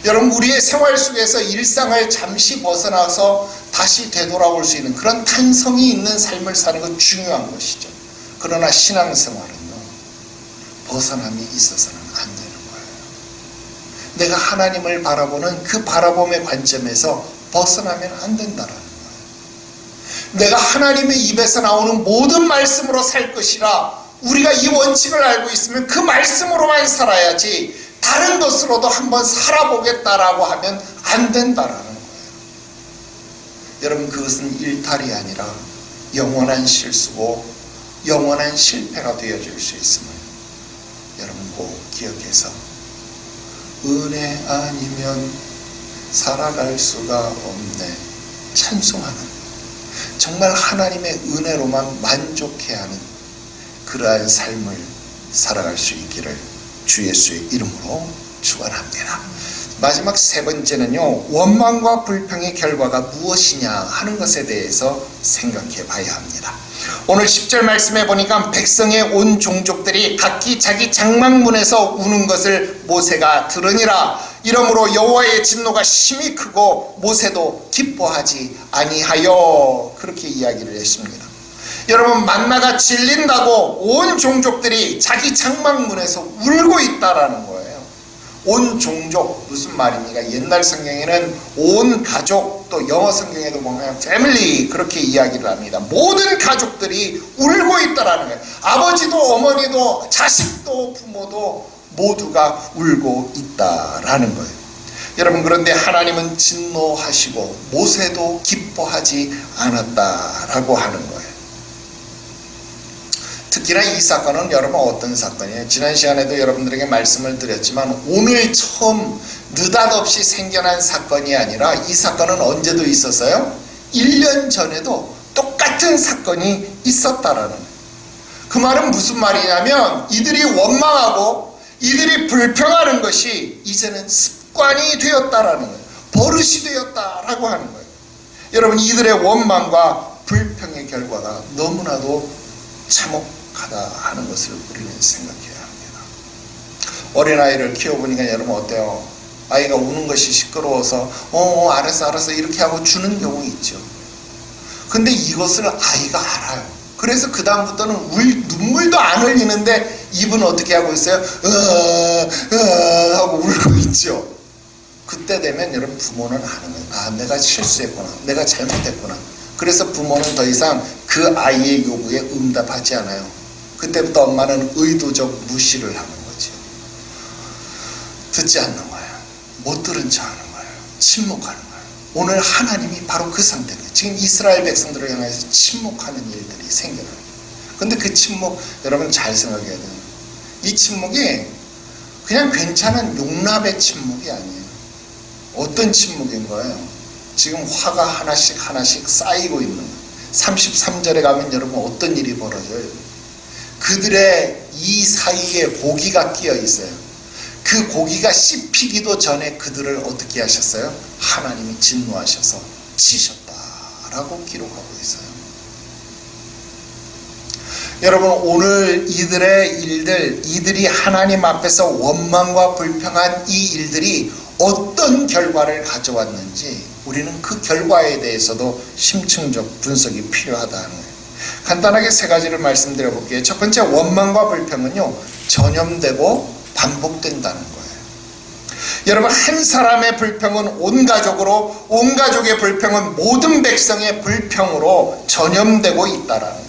S1: 여러분, 우리의 생활 속에서 일상을 잠시 벗어나서 다시 되돌아올 수 있는 그런 탄성이 있는 삶을 사는 건 중요한 것이죠. 그러나 신앙생활은요, 벗어남이 있어서는 안 되는 거예요. 내가 하나님을 바라보는 그 바라봄의 관점에서 벗어나면 안 된다라는 거예요. 내가 하나님의 입에서 나오는 모든 말씀으로 살 것이라, 우리가 이 원칙을 알고 있으면 그 말씀으로만 살아야지 다른 것으로도 한번 살아보겠다라고 하면 안 된다라는 거예요. 여러분, 그것은 일탈이 아니라 영원한 실수고 영원한 실패가 되어질 수 있음을 여러분 꼭 기억해서, 은혜 아니면 살아갈 수가 없네, 찬송하는, 정말 하나님의 은혜로만 만족해야 하는 그러한 삶을 살아갈 수 있기를 주 예수의 이름으로 축원합니다. 마지막 세 번째는요, 원망과 불평의 결과가 무엇이냐 하는 것에 대해서 생각해 봐야 합니다. 오늘 10절 말씀에 보니까 백성의 온 종족들이 각기 자기 장막문에서 우는 것을 모세가 들으니라. 이러므로 여호와의 진노가 심히 크고 모세도 기뻐하지 아니하여, 그렇게 이야기를 했습니다. 여러분, 만나가 질린다고 온 종족들이 자기 장막문에서 울고 있다라는 거예요. 온 종족, 무슨 말입니까? 옛날 성경에는 온 가족, 또 영어 성경에도 보면 family, 그렇게 이야기를 합니다. 모든 가족들이 울고 있다라는 거예요. 아버지도 어머니도 자식도 부모도 모두가 울고 있다라는 거예요. 여러분, 그런데 하나님은 진노하시고 모세도 기뻐하지 않았다라고 하는 거예요. 특히나 이 사건은 여러분 어떤 사건이에요? 지난 시간에도 여러분들에게 말씀을 드렸지만 오늘 처음 느닷없이 생겨난 사건이 아니라 이 사건은 언제도 있었어요? 1년 전에도 똑같은 사건이 있었다라는 거예요. 그 말은 무슨 말이냐면, 이들이 원망하고 이들이 불평하는 것이 이제는 습관이 되었다라는 거예요. 버릇이 되었다라고 하는 거예요. 여러분, 이들의 원망과 불평의 결과가 너무나도 참혹하다 하는 것을 우리는 생각해야 합니다. 어린아이를 키워보니까 여러분 어때요? 아이가 우는 것이 시끄러워서 알았어 이렇게 하고 주는 경우 있죠. 근데 이것을 아이가 알아요. 그래서 그 다음부터는 눈물도 안 흘리는데 입은 어떻게 하고 있어요? 하고 울고 있죠. 그때 되면 여러분, 부모는 아는 거예요. 아, 내가 실수했구나, 내가 잘못했구나. 그래서 부모는 더 이상 그 아이의 요구에 응답하지 않아요. 그때부터 엄마는 의도적 무시를 하는 거죠. 듣지 않는 거예요. 못 들은 척 하는 거예요. 침묵하는 거예요. 오늘 하나님이 바로 그 상태예요. 지금 이스라엘 백성들을 향해서 침묵하는 일들이 생겨나요. 근데 그 침묵, 여러분 잘 생각해야 돼요. 이 침묵이 그냥 괜찮은 용납의 침묵이 아니에요. 어떤 침묵인 거예요? 지금 화가 하나씩 쌓이고 있는 거예요. 33절에 가면 여러분 어떤 일이 벌어져요? 그들의 이 사이에 고기가 끼어 있어요. 그 고기가 씹히기도 전에 그들을 어떻게 하셨어요? 하나님이 진노하셔서 치셨다라고 기록하고 있어요. 여러분, 오늘 이들의 일들, 이들이 하나님 앞에서 원망과 불평한 이 일들이 어떤 결과를 가져왔는지 우리는 그 결과에 대해서도 심층적 분석이 필요하다는 거예요. 간단하게 세 가지를 말씀드려 볼게요. 첫 번째, 원망과 불평은요, 전염되고 반복된다는 거예요. 여러분, 한 사람의 불평은 온 가족으로, 온 가족의 불평은 모든 백성의 불평으로 전염되고 있다라는 거예요.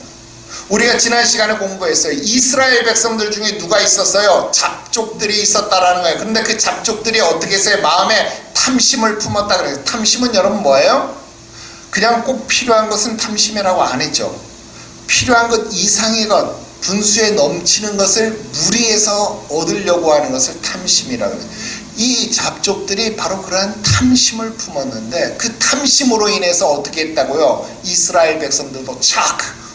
S1: 우리가 지난 시간에 공부했어요. 이스라엘 백성들 중에 누가 있었어요? 잡족들이 있었다라는 거예요. 그런데 그 잡족들이 어떻게 했어요? 마음에 탐심을 품었다 그래요. 탐심은 여러분 뭐예요? 그냥 꼭 필요한 것은 탐심이라고 안 했죠. 필요한 것 이상의 것, 분수에 넘치는 것을 무리해서 얻으려고 하는 것을 탐심이라고 해요. 이 잡족들이 바로 그러한 탐심을 품었는데 그 탐심으로 인해서 어떻게 했다고요? 이스라엘 백성들도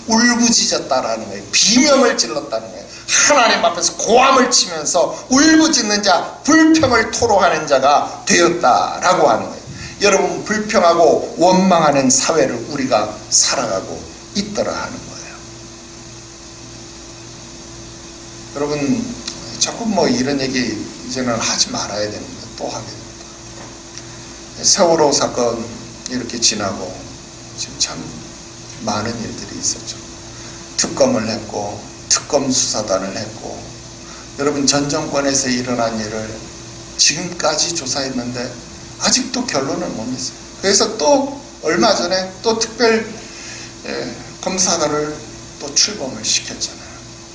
S1: 울부짖었다라는 거예요. 비명을 질렀다는 거예요. 하나님 앞에서 고함을 치면서 울부짖는 자, 불평을 토로하는 자가 되었다라고 하는 거예요. 여러분, 불평하고 원망하는 사회를 우리가 살아가고 있더라 하는 거예요. 여러분, 자꾸 이런 얘기 이제는 하지 말아야 됩니다. 또 하게 됩니다. 세월호 사건 이렇게 지나고 지금 참 많은 일들이 있었죠. 특검을 했고 특검 수사단을 했고, 여러분, 전 정권에서 일어난 일을 지금까지 조사했는데 아직도 결론을 못 냈어요. 그래서 또 얼마 전에 또 특별 검사단을 또 출범을 시켰잖아요.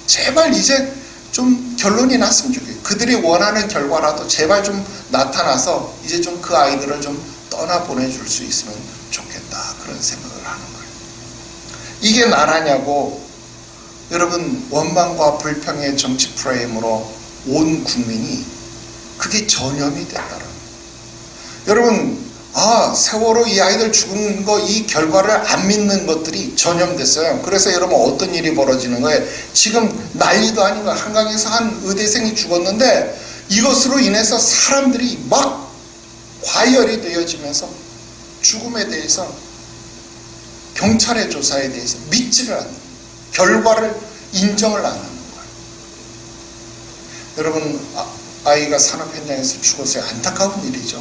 S1: 제발 이제 좀 결론이 났으면 좋겠어요. 그들이 원하는 결과라도 제발 좀 나타나서 이제 좀 그 아이들을 좀 떠나보내줄 수 있으면 좋겠다, 그런 생각을 하는 거예요. 이게 나라냐고. 여러분, 원망과 불평의 정치 프레임으로 온 국민이 그게 전염이 됐다는 거예요. 여러분, 세월호 이 아이들 죽은 거, 이 결과를 안 믿는 것들이 전염됐어요. 그래서 여러분, 어떤 일이 벌어지는 거예요? 지금 난리도 아닌 거, 한강에서 한 의대생이 죽었는데 이것으로 인해서 사람들이 막 과열이 되어지면서 죽음에 대해서, 경찰의 조사에 대해서 믿지를 않는 거예요. 결과를 인정을 안 하는 거예요. 여러분, 아이가 산업 현장에서 죽었어요. 안타까운 일이죠.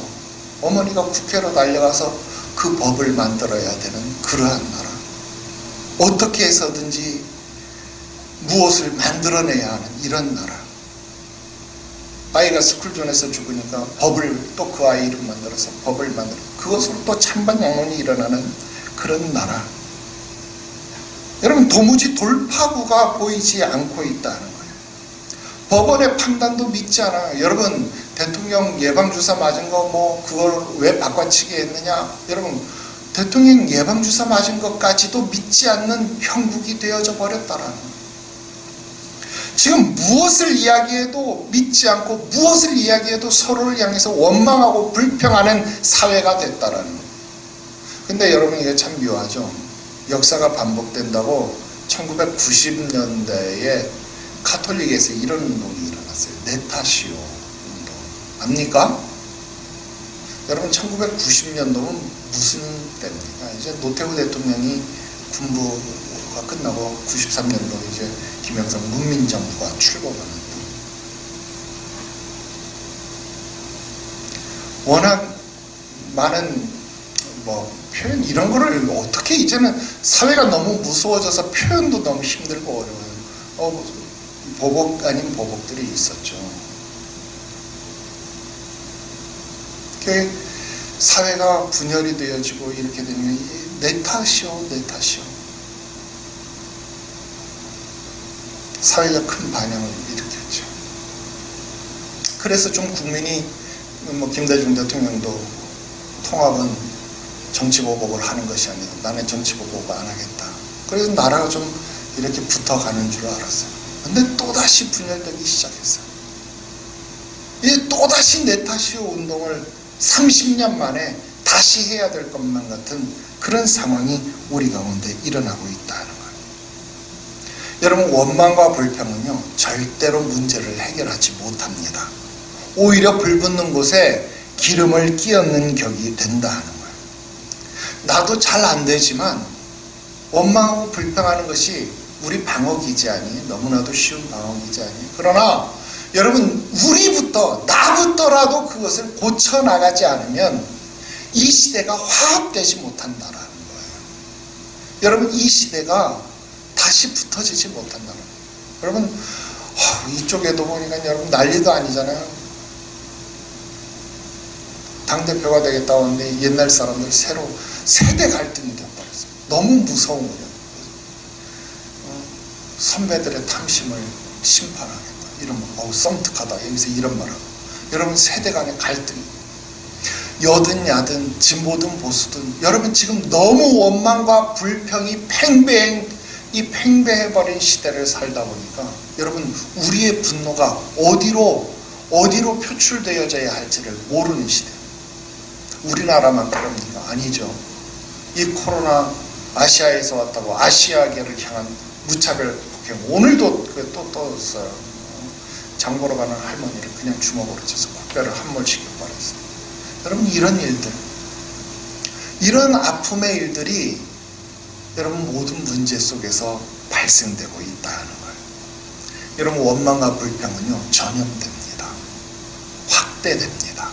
S1: 어머니가 국회로 달려가서 그 법을 만들어야 되는 그러한 나라. 어떻게 해서든지 무엇을 만들어내야 하는 이런 나라. 아이가 스쿨존에서 죽으니까 법을, 또 그 아이 이름 만들어서 법을 만들어, 그것으로 또 찬반 양론이 일어나는 그런 나라. 여러분, 도무지 돌파구가 보이지 않고 있다는 거예요. 법원의 판단도 믿지 않아요. 여러분, 대통령 예방주사 맞은 거 그걸 왜 바꿔치기 했느냐? 여러분, 대통령 예방주사 맞은 것까지도 믿지 않는 형국이 되어져 버렸다라는 거예요. 지금 무엇을 이야기해도 믿지 않고, 무엇을 이야기해도 서로를 향해서 원망하고 불평하는 사회가 됐다라는 거예요. 근데 여러분, 이게 참 묘하죠. 역사가 반복된다고 1990년대에 카톨릭에서 이런 운동이 일어났어요. 네타시오 운동. 압니까? 여러분, 1990년도는 무슨 때입니까? 이제 노태우 대통령이 군부가 끝나고 93년도 이제 김영삼 문민정부가 출범하는 때. 워낙 많은 표현, 이런 거를 어떻게, 이제는 사회가 너무 무서워져서 표현도 너무 힘들고 어려워요. 보복 아닌 보복들이 있었죠. 사회가 분열이 되어지고 이렇게 되면 내 탓이요, 내 탓이요. 사회가 큰 반향을 일으켰죠. 그래서 좀 국민이, 김대중 대통령도 통합은 정치보복을 하는 것이 아니라 나는 정치보복 안 하겠다. 그래서 나라가 좀 이렇게 붙어가는 줄 알았어요. 근데 또다시 분열되기 시작했어요. 이 또다시 내 탓이요 운동을 30년 만에 다시 해야 될 것만 같은 그런 상황이 우리 가운데 일어나고 있다는 거예요. 여러분, 원망과 불평은요 절대로 문제를 해결하지 못합니다. 오히려 불붙는 곳에 기름을 끼얹는 격이 된다 하는 거예요. 나도 잘 안 되지만 원망하고 불평하는 것이 우리 방어기지 아니? 너무나도 쉬운 방어기지 아니? 그러나 여러분, 우리부터, 나부터라도 그것을 고쳐나가지 않으면 이 시대가 화합되지 못한다라는 거예요. 여러분, 이 시대가 다시 붙어지지 못한다는 거예요. 여러분, 이쪽에도 보니까 여러분 난리도 아니잖아요. 당대표가 되겠다고 하는데 옛날 사람들 새로 세대 갈등이 되어버렸어요. 너무 무서운 거예요. 선배들의 탐심을 심판하겠다. 이런 거, 썸특하다. 여기서 이런 말하고. 여러분, 세대 간의 갈등이. 여든 야든 진보든 보수든 여러분 지금 너무 원망과 불평이 팽배해버린 시대를 살다 보니까 여러분 우리의 분노가 어디로 표출되어져야 할지를 모르는 시대. 우리나라만 그럽니까? 아니죠. 이 코로나 아시아에서 왔다고 아시아계를 향한 무차별 폭행 오늘도 또 떴어요. 장보러 가는 할머니를 그냥 주먹으로 쳐서 코뼈를 함몰시켜버렸어요. 여러분, 이런 일들, 이런 아픔의 일들이 여러분 모든 문제 속에서 발생되고 있다는 거예요. 여러분, 원망과 불평은요 전염됩니다. 확대됩니다.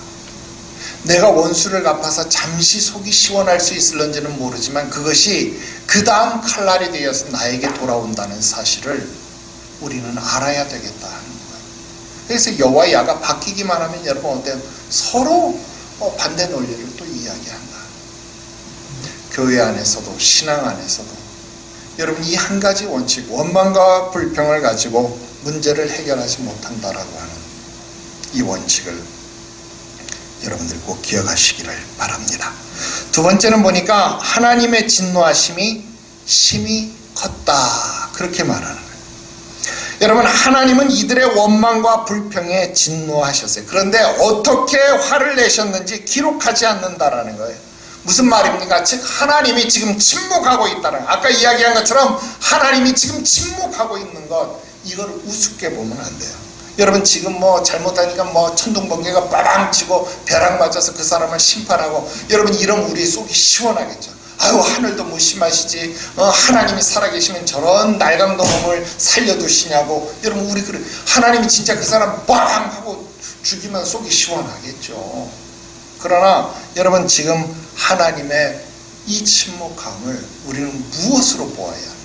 S1: 내가 원수를 갚아서 잠시 속이 시원할 수 있을런지는 모르지만 그것이 그 다음 칼날이 되어서 나에게 돌아온다는 사실을 우리는 알아야 되겠다 하는 거예요. 그래서 여와 야가 바뀌기만 하면 여러분 어때요? 서로 반대 논리를 또 이야기한다. 교회 안에서도 신앙 안에서도 여러분 이 한 가지 원칙, 원망과 불평을 가지고 문제를 해결하지 못한다라고 하는 이 원칙을 여러분들 꼭 기억하시기를 바랍니다. 두 번째는 보니까 하나님의 진노하심이 심히 컸다, 그렇게 말하는 거예요. 여러분, 하나님은 이들의 원망과 불평에 진노하셨어요. 그런데 어떻게 화를 내셨는지 기록하지 않는다라는 거예요. 무슨 말입니까? 즉 하나님이 지금 침묵하고 있다는 거예요. 아까 이야기한 것처럼 하나님이 지금 침묵하고 있는 것, 이걸 우습게 보면 안 돼요. 여러분, 지금 잘못하니까 천둥번개가 빠방 치고 벼락 맞아서 그 사람을 심판하고, 여러분 이러면 우리 속이 시원하겠죠. 아유, 하늘도 무심하시지. 하나님이 살아계시면 저런 날강도놈을 살려두시냐고. 여러분, 우리 그래, 하나님이 진짜 그 사람 빵 하고 죽이면 속이 시원하겠죠. 그러나 여러분, 지금 하나님의 이 침묵함을 우리는 무엇으로 보아야 합니까?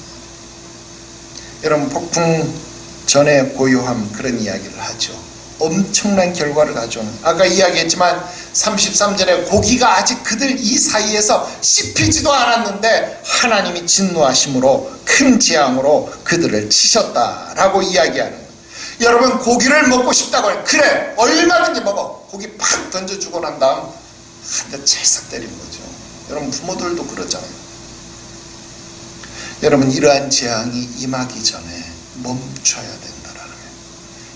S1: 여러분, 폭풍 전에 고요함, 그런 이야기를 하죠. 엄청난 결과를 가져오는, 아까 이야기했지만 33절에 고기가 아직 그들 이 사이에서 씹히지도 않았는데 하나님이 진노하심으로 큰 재앙으로 그들을 치셨다라고 이야기하는 거예요. 여러분, 고기를 먹고 싶다고 해. 그래, 얼마든지 먹어. 고기 팍 던져주고 난 다음 한 대 찰싹 때린 거죠. 여러분, 부모들도 그러잖아요. 여러분, 이러한 재앙이 임하기 전에 멈춰야 된다라는 거예요.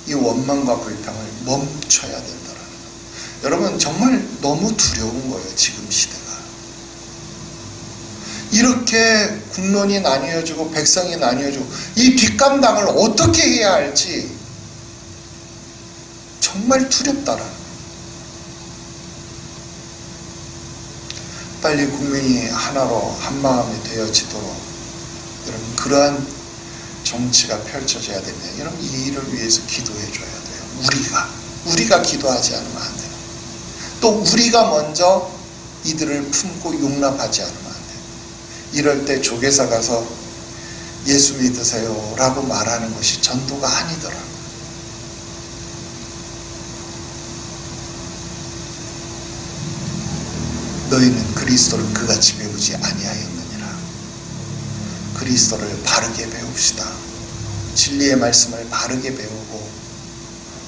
S1: 이 원망과 불평을 멈춰야 된다라는 거예요. 여러분, 정말 너무 두려운 거예요. 지금 시대가 이렇게 국론이 나뉘어지고 백성이 나뉘어지고 이 뒷감당을 어떻게 해야 할지 정말 두렵다라는 거예요. 빨리 국민이 하나로 한마음이 되어지도록 여러분, 그러한 정치가 펼쳐져야 됩니다. 여러분, 이 일을 위해서 기도해 줘야 돼요. 우리가 기도하지 않으면 안 돼요. 또 우리가 먼저 이들을 품고 용납하지 않으면 안 돼요. 이럴 때 조계사 가서 예수 믿으세요 라고 말하는 것이 전도가 아니더라고요. 너희는 그리스도를 그같이 배우지 아니하였느니라. 그리스도를 바르게 배웁시다. 진리의 말씀을 바르게 배우고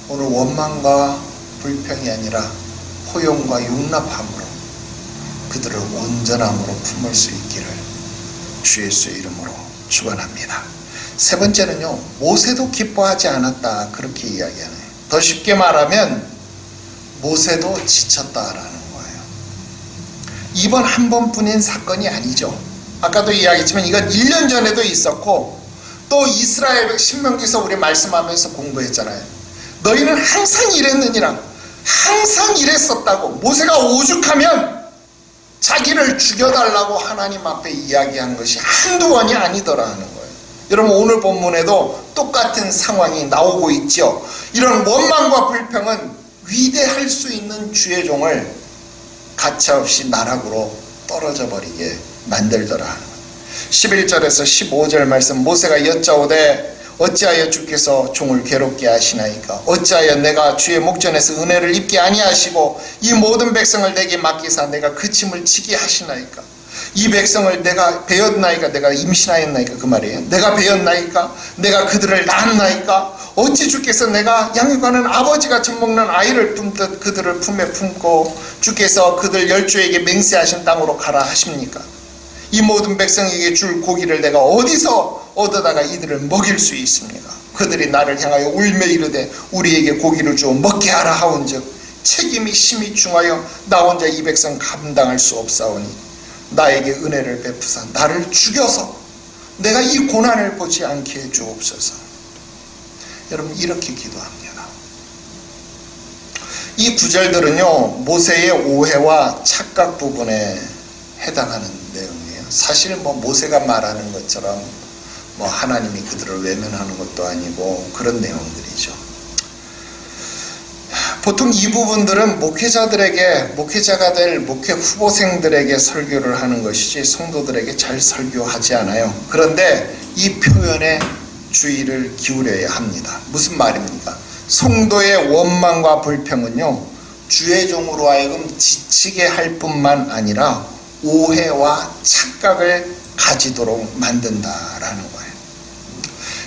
S1: 오늘 원망과 불평이 아니라 포용과 용납함으로 그들을 온전함으로 품을 수 있기를 주 예수의 이름으로 축원합니다. 세 번째는요, 모세도 기뻐하지 않았다, 그렇게 이야기하네요. 더 쉽게 말하면 모세도 지쳤다라는 거예요. 이번 한 번뿐인 사건이 아니죠. 아까도 이야기했지만 이건 1년 전에도 있었고, 또 이스라엘 신명기서 우리 말씀하면서 공부했잖아요. 너희는 항상 이랬느니라. 항상 이랬었다고. 모세가 오죽하면 자기를 죽여달라고 하나님 앞에 이야기한 것이 한두 번이 아니더라 하는 거예요. 여러분 오늘 본문에도 똑같은 상황이 나오고 있죠. 이런 원망과 불평은 위대할 수 있는 주의 종을 가차없이 나락으로 떨어져 버리게 만들더라 하는 거예요. 11절에서 15절 말씀, 모세가 여짜오되 어찌하여 주께서 종을 괴롭게 하시나이까? 어찌하여 내가 주의 목전에서 은혜를 입게 아니하시고 이 모든 백성을 내게 맡기사 내가 그 짐을 지게 하시나이까? 이 백성을 내가 베었나이까? 내가 임신하였나이까? 그 말이에요. 내가 베었나이까? 내가 그들을 낳았나이까? 어찌 주께서 내가 양육하는 아버지가 젖먹는 아이를 품듯 그들을 품에 품고 주께서 그들 열조에게 맹세하신 땅으로 가라 하십니까? 이 모든 백성에게 줄 고기를 내가 어디서 얻어다가 이들을 먹일 수 있습니까? 그들이 나를 향하여 울며 이르되 우리에게 고기를 주어 먹게 하라 하온즉 책임이 심히 중하여 나 혼자 이 백성 감당할 수 없사오니 나에게 은혜를 베푸사 나를 죽여서 내가 이 고난을 보지 않게 해 주옵소서. 여러분 이렇게 기도합니다. 이 구절들은요 모세의 오해와 착각 부분에 해당하는 내용이에요. 사실 모세가 말하는 것처럼 하나님이 그들을 외면하는 것도 아니고 그런 내용들이죠. 보통 이 부분들은 목회자가 될 목회 후보생들에게 설교를 하는 것이지 성도들에게 잘 설교하지 않아요. 그런데 이 표현에 주의를 기울여야 합니다. 무슨 말입니까? 성도의 원망과 불평은요 주의 종으로 하여금 지치게 할 뿐만 아니라 오해와 착각을 가지도록 만든다라는 거예요.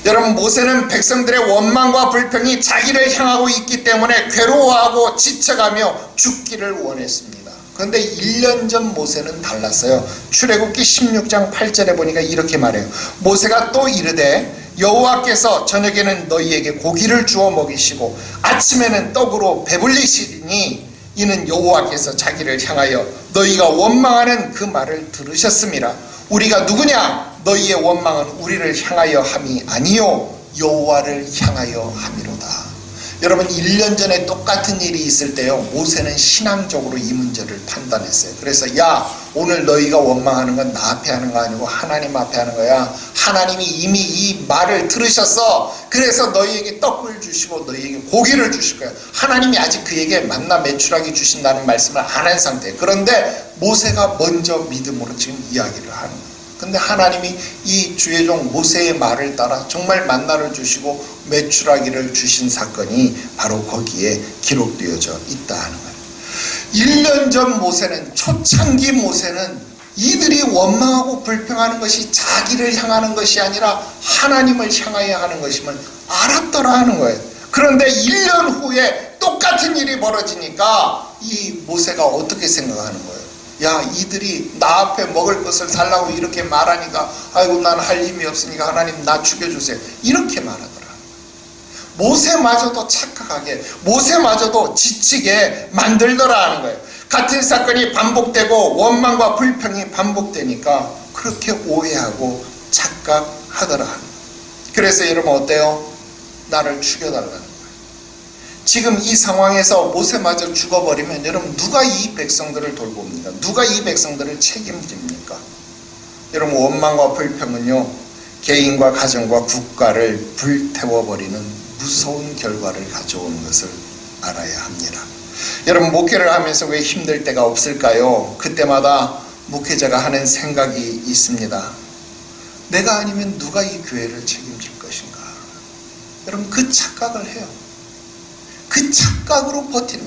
S1: 여러분 모세는 백성들의 원망과 불평이 자기를 향하고 있기 때문에 괴로워하고 지쳐가며 죽기를 원했습니다. 그런데 1년 전 모세는 달랐어요. 출애굽기 16장 8절에 보니까 이렇게 말해요. 모세가 또 이르되 여호와께서 저녁에는 너희에게 고기를 주어 먹이시고 아침에는 떡으로 배불리시리니 이는 여호와께서 자기를 향하여 너희가 원망하는 그 말을 들으셨음이라. 우리가 누구냐? 너희의 원망은 우리를 향하여 함이 아니요 여호와를 향하여 함이로다. 여러분 1년 전에 똑같은 일이 있을 때요 모세는 신앙적으로 이 문제를 판단했어요. 그래서 야 오늘 너희가 원망하는 건 나 앞에 하는 거 아니고 하나님 앞에 하는 거야. 하나님이 이미 이 말을 들으셨어. 그래서 너희에게 떡을 주시고 너희에게 고기를 주실 거야. 하나님이 아직 그에게 만나 메추라기 주신다는 말씀을 안 한 상태. 그런데 모세가 먼저 믿음으로 지금 이야기를 하는 거예요. 근데 하나님이 이 주의 종 모세의 말을 따라 정말 만나를 주시고 메추라기를 주신 사건이 바로 거기에 기록되어져 있다 하는 거예요. 1년 전 모세는, 초창기 모세는 이들이 원망하고 불평하는 것이 자기를 향하는 것이 아니라 하나님을 향하여 하는 것임을 알았더라 하는 거예요. 그런데 1년 후에 똑같은 일이 벌어지니까 이 모세가 어떻게 생각하는 거예요? 야 이들이 나 앞에 먹을 것을 달라고 이렇게 말하니까 아이고 난 할 힘이 없으니까 하나님 나 죽여주세요 이렇게 말하더라. 모세마저도 착각하게 모세마저도 지치게 만들더라 하는 거예요. 같은 사건이 반복되고 원망과 불평이 반복되니까 그렇게 오해하고 착각하더라. 그래서 여러분 어때요? 나를 죽여달라는 거예요. 지금 이 상황에서 모세마저 죽어버리면 여러분 누가 이 백성들을 돌봅니까? 누가 이 백성들을 책임집니까? 여러분 원망과 불평은요 개인과 가정과 국가를 불태워버리는 무서운 결과를 가져오는 것을 알아야 합니다. 여러분 목회를 하면서 왜 힘들 때가 없을까요? 그때마다 목회자가 하는 생각이 있습니다. 내가 아니면 누가 이 교회를 책임질 것인가? 여러분 그 착각을 해요. 그 착각으로 버티는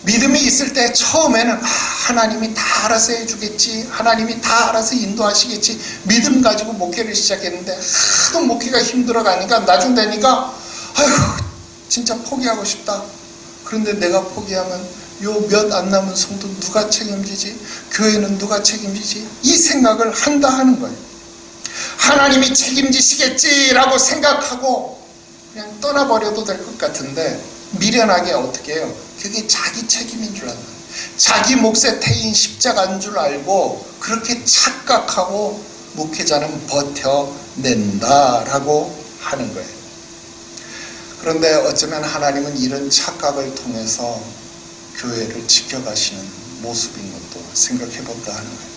S1: 믿음이 있을 때 처음에는 하나님이 다 알아서 해주겠지, 하나님이 다 알아서 인도하시겠지 믿음 가지고 목회를 시작했는데 하도 목회가 힘들어가니까 나중 되니까 아휴 진짜 포기하고 싶다. 그런데 내가 포기하면 요 몇 안 남은 성도 누가 책임지지? 교회는 누가 책임지지? 이 생각을 한다 하는 거예요. 하나님이 책임지시겠지라고 생각하고 그냥 떠나버려도 될 것 같은데 미련하게 어떻게 해요? 그게 자기 책임인 줄 알아요. 자기 몫의 태인 십자가인 줄 알고 그렇게 착각하고 목회자는 버텨낸다라고 하는 거예요. 그런데 어쩌면 하나님은 이런 착각을 통해서 교회를 지켜가시는 모습인 것도 생각해볼까 하는 거예요.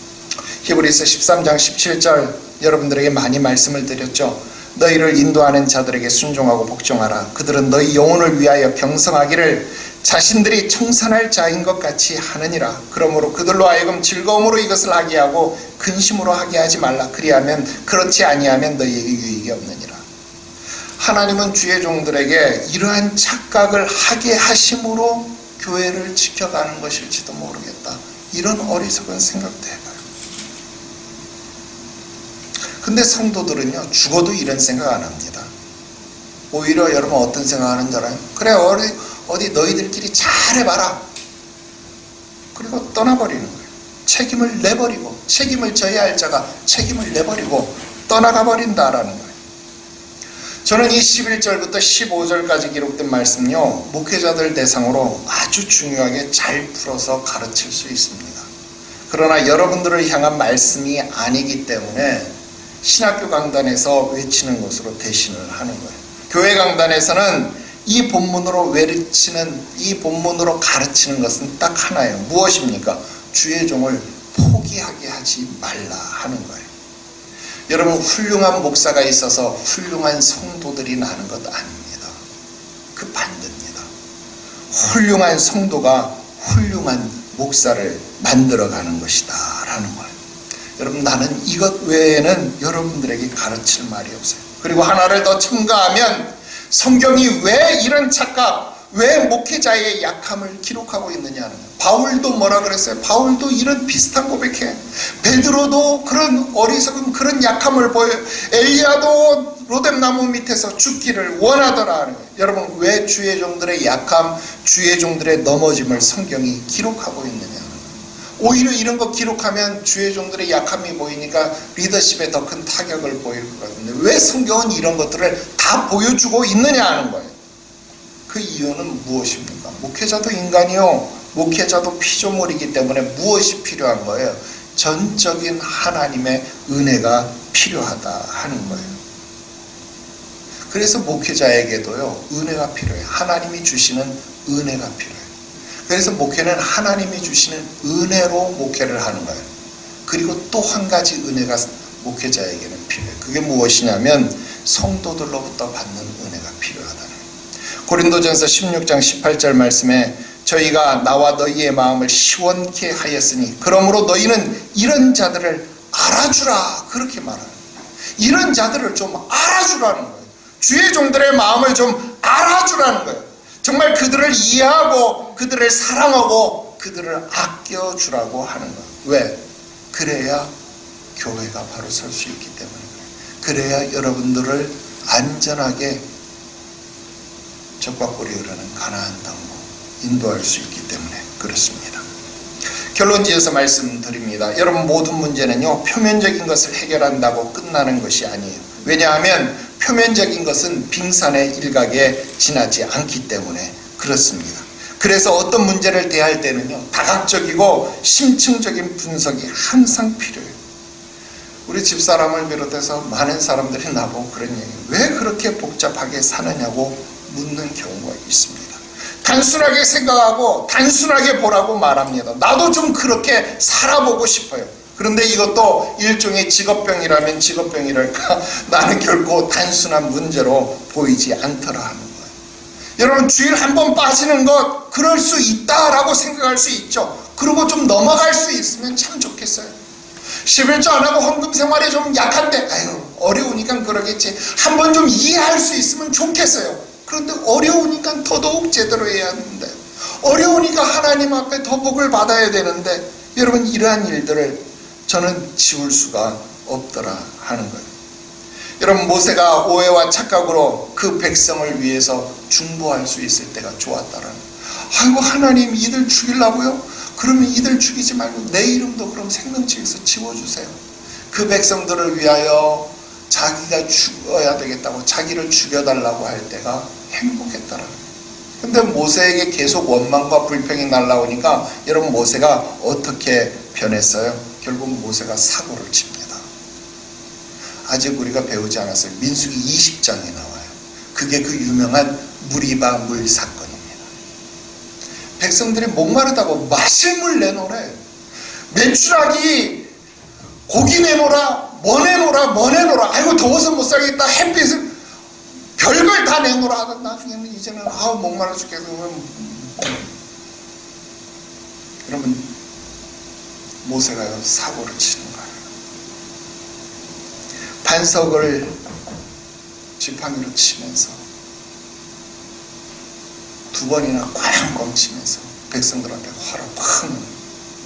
S1: 히브리서 13장 17절 여러분들에게 많이 말씀을 드렸죠. 너희를 인도하는 자들에게 순종하고 복종하라. 그들은 너희 영혼을 위하여 병성하기를 자신들이 청산할 자인 것 같이 하느니라. 그러므로 그들로 하여금 즐거움으로 이것을 하게 하고 근심으로 하게 하지 말라. 그렇지 아니하면 너희에게 유익이 없느니라. 하나님은 주의 종들에게 이러한 착각을 하게 하심으로 교회를 지켜가는 것일지도 모르겠다. 이런 어리석은 생각도 해봐요. 근데 성도들은요, 죽어도 이런 생각 안 합니다. 오히려 여러분 어떤 생각 하는 줄 알아요? 그래, 어디 너희들끼리 잘해봐라. 그리고 떠나버리는 거예요. 책임을 내버리고, 책임을 져야 할 자가 책임을 내버리고 떠나가버린다라는 거예요. 저는 이 11절부터 15절까지 기록된 말씀요, 목회자들 대상으로 아주 중요하게 잘 풀어서 가르칠 수 있습니다. 그러나 여러분들을 향한 말씀이 아니기 때문에 신학교 강단에서 외치는 것으로 대신을 하는 거예요. 교회 강단에서는 이 본문으로 가르치는 것은 딱 하나예요. 무엇입니까? 주의 종을 포기하게 하지 말라 하는 거예요. 여러분, 훌륭한 목사가 있어서 훌륭한 성도들이 나는 것 아닙니다. 그 반대입니다. 훌륭한 성도가 훌륭한 목사를 만들어가는 것이다 라는 거예요. 여러분, 나는 이것 외에는 여러분들에게 가르칠 말이 없어요. 그리고 하나를 더 첨가하면 성경이 왜 이런 착각, 왜 목회자의 약함을 기록하고 있느냐는 거예요. 바울도 뭐라 그랬어요? 바울도 이런 비슷한 고백해. 베드로도 그런 어리석은 그런 약함을 보여요. 엘리야도 로뎀나무 밑에서 죽기를 원하더라. 여러분, 왜 주의 종들의 약함, 주의 종들의 넘어짐을 성경이 기록하고 있느냐. 오히려 이런 거 기록하면 주의 종들의 약함이 보이니까 리더십에 더 큰 타격을 보일 것 같은데 왜 성경은 이런 것들을 다 보여주고 있느냐 하는 거예요. 그 이유는 무엇입니까? 목회자도 인간이요, 목회자도 피조물이기 때문에 무엇이 필요한 거예요? 전적인 하나님의 은혜가 필요하다 하는 거예요. 그래서 목회자에게도요, 은혜가 필요해요. 하나님이 주시는 은혜가 필요해요. 그래서 목회는 하나님이 주시는 은혜로 목회를 하는 거예요. 그리고 또 한 가지 은혜가 목회자에게는 필요해요. 그게 무엇이냐면 성도들로부터 받는 은혜가 필요하다는 거예요. 고린도전서 16장 18절 말씀에 저희가 나와 너희의 마음을 시원케 하였으니 그러므로 너희는 이런 자들을 알아주라, 그렇게 말하는 거예요. 이런 자들을 좀 알아주라는 거예요. 주의 종들의 마음을 좀 알아주라는 거예요. 정말 그들을 이해하고 그들을 사랑하고 그들을 아껴주라고 하는 거예요. 왜? 그래야 교회가 바로 설 수 있기 때문에 그래요. 그래야 여러분들을 안전하게 적과 꿀이 흐르는 가나안 땅으로 인도할 수 있기 때문에 그렇습니다. 결론지어서 말씀드립니다. 여러분, 모든 문제는요, 표면적인 것을 해결한다고 끝나는 것이 아니에요. 왜냐하면 표면적인 것은 빙산의 일각에 지나지 않기 때문에 그렇습니다. 그래서 어떤 문제를 대할 때는요, 다각적이고 심층적인 분석이 항상 필요해요. 우리 집사람을 비롯해서 많은 사람들이 나보고 그런 얘기예요. 왜 그렇게 복잡하게 사느냐고 묻는 경우가 있습니다. 단순하게 생각하고 단순하게 보라고 말합니다. 나도 좀 그렇게 살아보고 싶어요. 그런데 이것도 일종의 직업병이라면 직업병이랄까, 나는 결코 단순한 문제로 보이지 않더라 하는 거예요. 여러분, 주일 한 번 빠지는 것, 그럴 수 있다라고 생각할 수 있죠. 그리고 좀 넘어갈 수 있으면 참 좋겠어요. 11조 안 하고 헌금 생활이 좀 약한데, 아유, 어려우니까 그러겠지. 한 번 좀 이해할 수 있으면 좋겠어요. 그런데 어려우니까 더더욱 제대로 해야 하는데, 어려우니까 하나님 앞에 더 복을 받아야 되는데, 여러분, 이러한 일들을 저는 지울 수가 없더라 하는 거예요. 여러분, 모세가 오해와 착각으로 그 백성을 위해서 중보할 수 있을 때가 좋았다라는 거예요. 아이고, 하나님 이들 죽이려고요? 그러면 이들 죽이지 말고 내 이름도 그럼 생명책에서 지워주세요. 그 백성들을 위하여 자기가 죽어야 되겠다고 자기를 죽여달라고 할 때가 행복했다라는 거예요. 근데 모세에게 계속 원망과 불평이 날라오니까 여러분, 모세가 어떻게 변했어요? 결국 모세가 사고를 칩니다. 아직 우리가 배우지 않았어요. 민수기 20장에 나와요. 그게 그 유명한 무리바 물 사건입니다. 백성들이 목마르다고 마실 물 내놓으래. 메추라기 고기 내놓으라, 뭐 내놓으라, 뭐 내놓으라. 아이고 더워서 못 살겠다. 햇빛을 별걸 다 내놓으라. 나중에는 이제는 아우 목말라 죽겠어. 그러면 모세가 사고를 치는 거예요. 반석을 지팡이로 치면서 두 번이나 꽝꽝 치면서 백성들한테 화를 확 내요.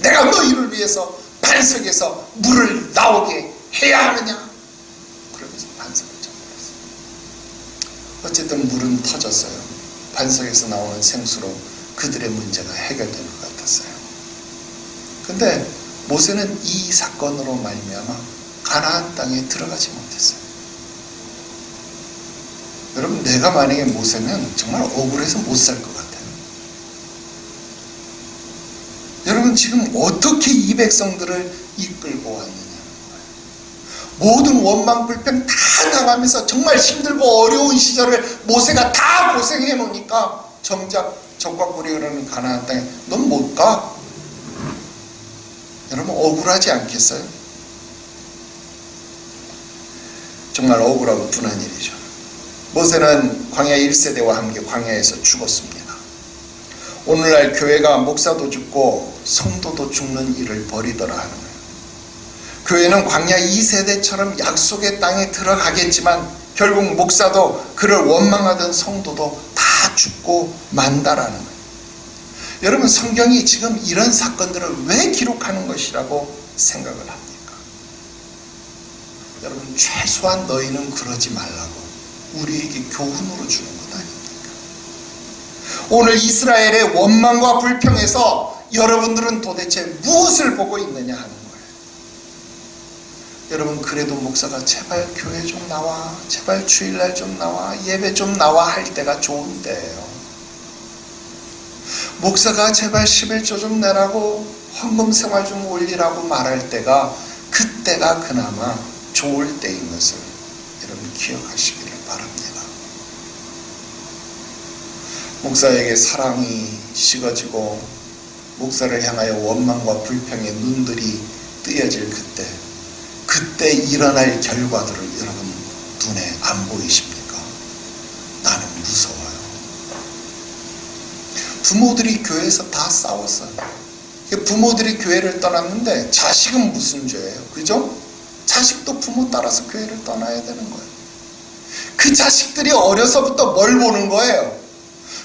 S1: 내가 너희를 위해서 반석에서 물을 나오게 해야 하느냐? 그러면서 반석을 쳐버렸어요. 어쨌든 물은 터졌어요. 반석에서 나오는 생수로 그들의 문제가 해결되는 것 같았어요. 근데 모세는 이 사건으로 말미암아 가나안 땅에 들어가지 못했어요. 여러분, 내가 만약에 모세면 정말 억울해서 못 살 것 같아요. 여러분, 지금 어떻게 이 백성들을 이끌고 왔느냐는 거예요. 모든 원망 불평 다 나가면서 정말 힘들고 어려운 시절을 모세가 다 고생해 놓으니까 정작 적과 꿀이 흐르는 가나안 땅에 넌 못 가? 여러분, 억울하지 않겠어요? 정말 억울하고 분한 일이죠. 모세는 광야 1세대와 함께 광야에서 죽었습니다. 오늘날 교회가 목사도 죽고 성도도 죽는 일을 벌이더라 하는 거예요. 교회는 광야 2세대처럼 약속의 땅에 들어가겠지만 결국 목사도 그를 원망하던 성도도 다 죽고 만다라는 거예요. 여러분, 성경이 지금 이런 사건들을 왜 기록하는 것이라고 생각을 합니까? 여러분, 최소한 너희는 그러지 말라고 우리에게 교훈으로 주는 것 아닙니까? 오늘 이스라엘의 원망과 불평에서 여러분들은 도대체 무엇을 보고 있느냐 하는 거예요. 여러분, 그래도 목사가 제발 교회 좀 나와, 제발 주일날 좀 나와, 예배 좀 나와 할 때가 좋은 때예요. 목사가 제발 11조 좀 내라고, 헌금 생활 좀 올리라고 말할 때가, 그때가 그나마 좋을 때인 것을 여러분 기억하시기를 바랍니다. 목사에게 사랑이 식어지고 목사를 향하여 원망과 불평의 눈들이 뜨여질 그때 일어날 결과들을 여러분 눈에 안 보이십니까? 나는 무서워요. 부모들이 교회에서 다 싸웠어요. 부모들이 교회를 떠났는데 자식은 무슨 죄예요? 그죠? 자식도 부모 따라서 교회를 떠나야 되는 거예요. 그 자식들이 어려서부터 뭘 보는 거예요?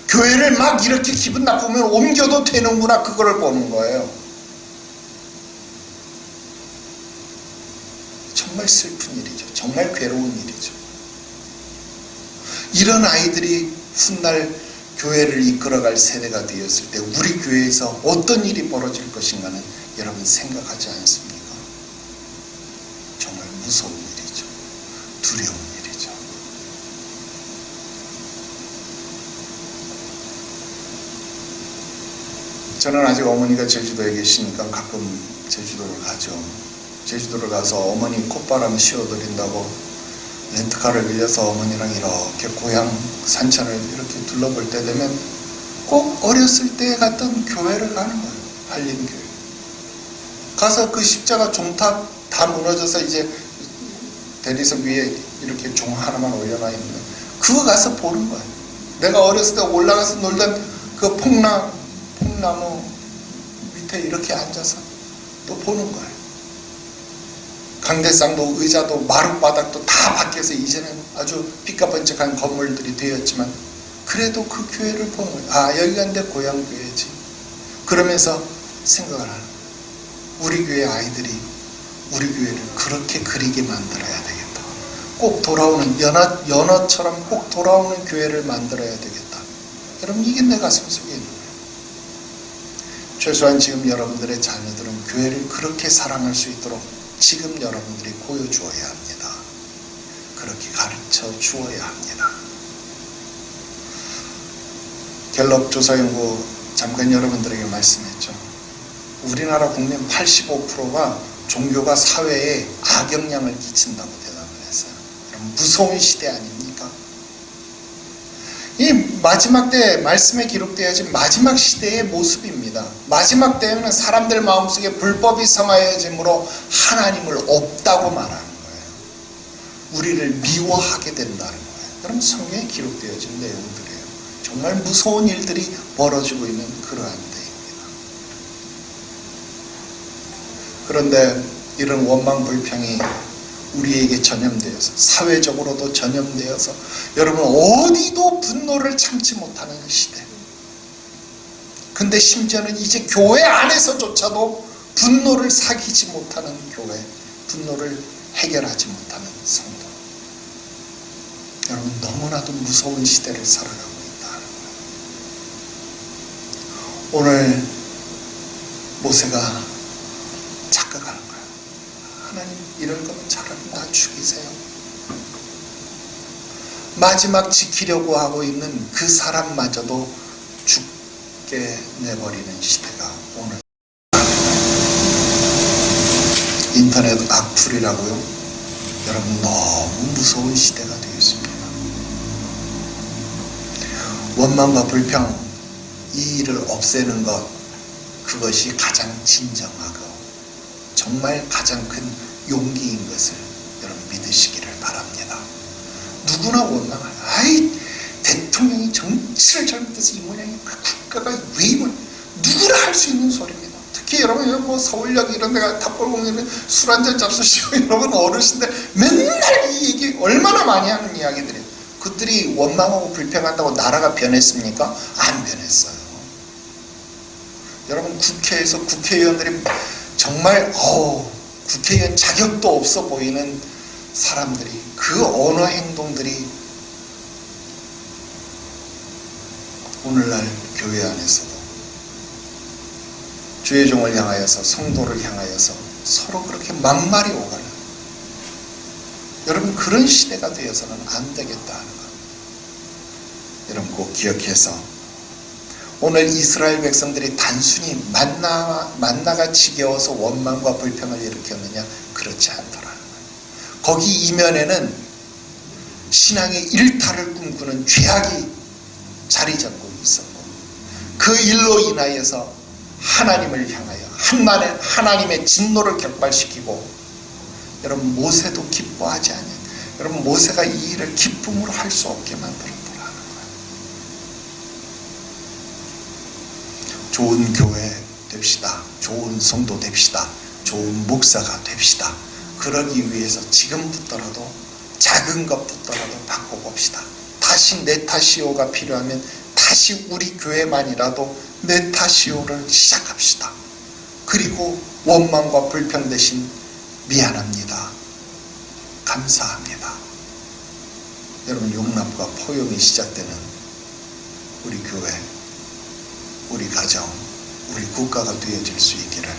S1: 교회를 막 이렇게 기분 나쁘면 옮겨도 되는구나, 그거를 보는 거예요. 정말 슬픈 일이죠. 정말 괴로운 일이죠. 이런 아이들이 훗날 교회를 이끌어갈 세대가 되었을 때 우리 교회에서 어떤 일이 벌어질 것인가는 여러분 생각하지 않습니까? 정말 무서운 일이죠. 두려운 일이죠. 저는 아직 어머니가 제주도에 계시니까 가끔 제주도를 가죠. 제주도를 가서 어머니 콧바람 씌워드린다고 렌트카를 빌려서 어머니랑 이렇게 고향 산천을 이렇게 둘러볼 때 되면 꼭 어렸을 때 갔던 교회를 가는 거예요. 한림교회. 가서 그 십자가 종탑 다 무너져서 이제 대리석 위에 이렇게 종 하나만 올려놔 있는, 그거 가서 보는 거예요. 내가 어렸을 때 올라가서 놀던 그 폭나무 밑에 이렇게 앉아서 또 보는 거예요. 강대상도 의자도 마룻바닥도 다 바뀌어서 이제는 아주 삐까번쩍한 건물들이 되었지만 그래도 그 교회를 보는 거예요. 아, 여기가 내 고향 교회지. 그러면서 생각을 하는 거예요. 우리 교회 아이들이 우리 교회를 그렇게 그리게 만들어야 되겠다. 꼭 돌아오는 연어처럼 꼭 돌아오는 교회를 만들어야 되겠다. 여러분, 이게 내 가슴 속에 있는 거예요. 최소한 지금 여러분들의 자녀들은 교회를 그렇게 사랑할 수 있도록 지금 여러분들이 보여주어야 합니다. 그렇게 가르쳐 주어야 합니다. 갤럽 조사연구 잠깐 여러분들에게 말씀했죠. 우리나라 국민 85%가 종교가 사회에 악영향을 끼친다고 대답을 했어요. 여러분, 무서운 시대 아닙니까? 이 마지막 때 말씀에 기록되어진 마지막 시대의 모습입니다. 마지막 때에는 사람들 마음속에 불법이 성하여짐으로 하나님을 없다고 말하는 거예요. 우리를 미워하게 된다는 거예요. 여러분, 성경에 기록되어진 내용들이에요. 정말 무서운 일들이 벌어지고 있는 그러한 때입니다. 그런데 이런 원망 불평이 우리에게 전염되어서, 사회적으로도 전염되어서, 여러분 어디도 분노를 참지 못하는 시대. 근데 심지어는 이제 교회 안에서조차도 분노를 사귀지 못하는 교회, 분노를 해결하지 못하는 성도. 여러분, 너무나도 무서운 시대를 살아가고 있다는 거예요. 오늘 모세가 착각하는 거예요. 하나님, 이럴 거면 차라리 나 죽이세요. 마지막 지키려고 하고 있는 그 사람마저도 죽게 내버리는 시대가 오늘. 인터넷 악플이라고요? 여러분, 너무 무서운 시대가 되었습니다. 원망과 불평, 이 일을 없애는 것, 그것이 가장 진정하고 정말 가장 큰 용기인 것을 여러분 믿으시기를 바랍니다. 누구나 원망할, 아이 대통령이 정치를 잘못해서 이 모양이, 국가가 왜 이걸, 누구나 할 수 있는 소리입니다. 특히 여러분 뭐 서울역 이런 데가 탑골공원에 술 한잔 잡수시고 여러분 어르신들 맨날 이 얘기 얼마나 많이 하는 이야기들이에요. 그들이 원망하고 불평한다고 나라가 변했습니까? 안 변했어요. 여러분, 국회에서 국회의원들이 정말 국회의원 자격도 없어 보이는 사람들이, 그 언어 행동들이 오늘날 교회 안에서도 주의 종을 향하여서, 성도를 향하여서 서로 그렇게 막말이 오가는, 여러분 그런 시대가 되어서는 안 되겠다 하는 것. 여러분 꼭 기억해서, 오늘 이스라엘 백성들이 단순히 만나가 지겨워서 원망과 불평을 일으켰느냐? 그렇지 않더라는 거예요. 거기 이면에는 신앙의 일탈을 꿈꾸는 죄악이 자리 잡고 있었고, 그 일로 인하여서 하나님을 향하여 하나님의 진노를 격발시키고, 여러분 모세도 기뻐하지 않아요. 여러분 모세가 이 일을 기쁨으로 할 수 없게 만들었더라는 거예요. 좋은 교회 됩시다. 좋은 성도 됩시다. 좋은 목사가 됩시다. 그러기 위해서 지금부터라도 작은 것부터라도 바꿔봅시다. 다시 네타시오가 필요하면 다시 우리 교회만이라도 네타시오를 시작합시다. 그리고 원망과 불평 대신 미안합니다, 감사합니다, 여러분 용납과 포용이 시작되는 우리 교회, 우리 가정, 우리 국가가 되어질 수 있기를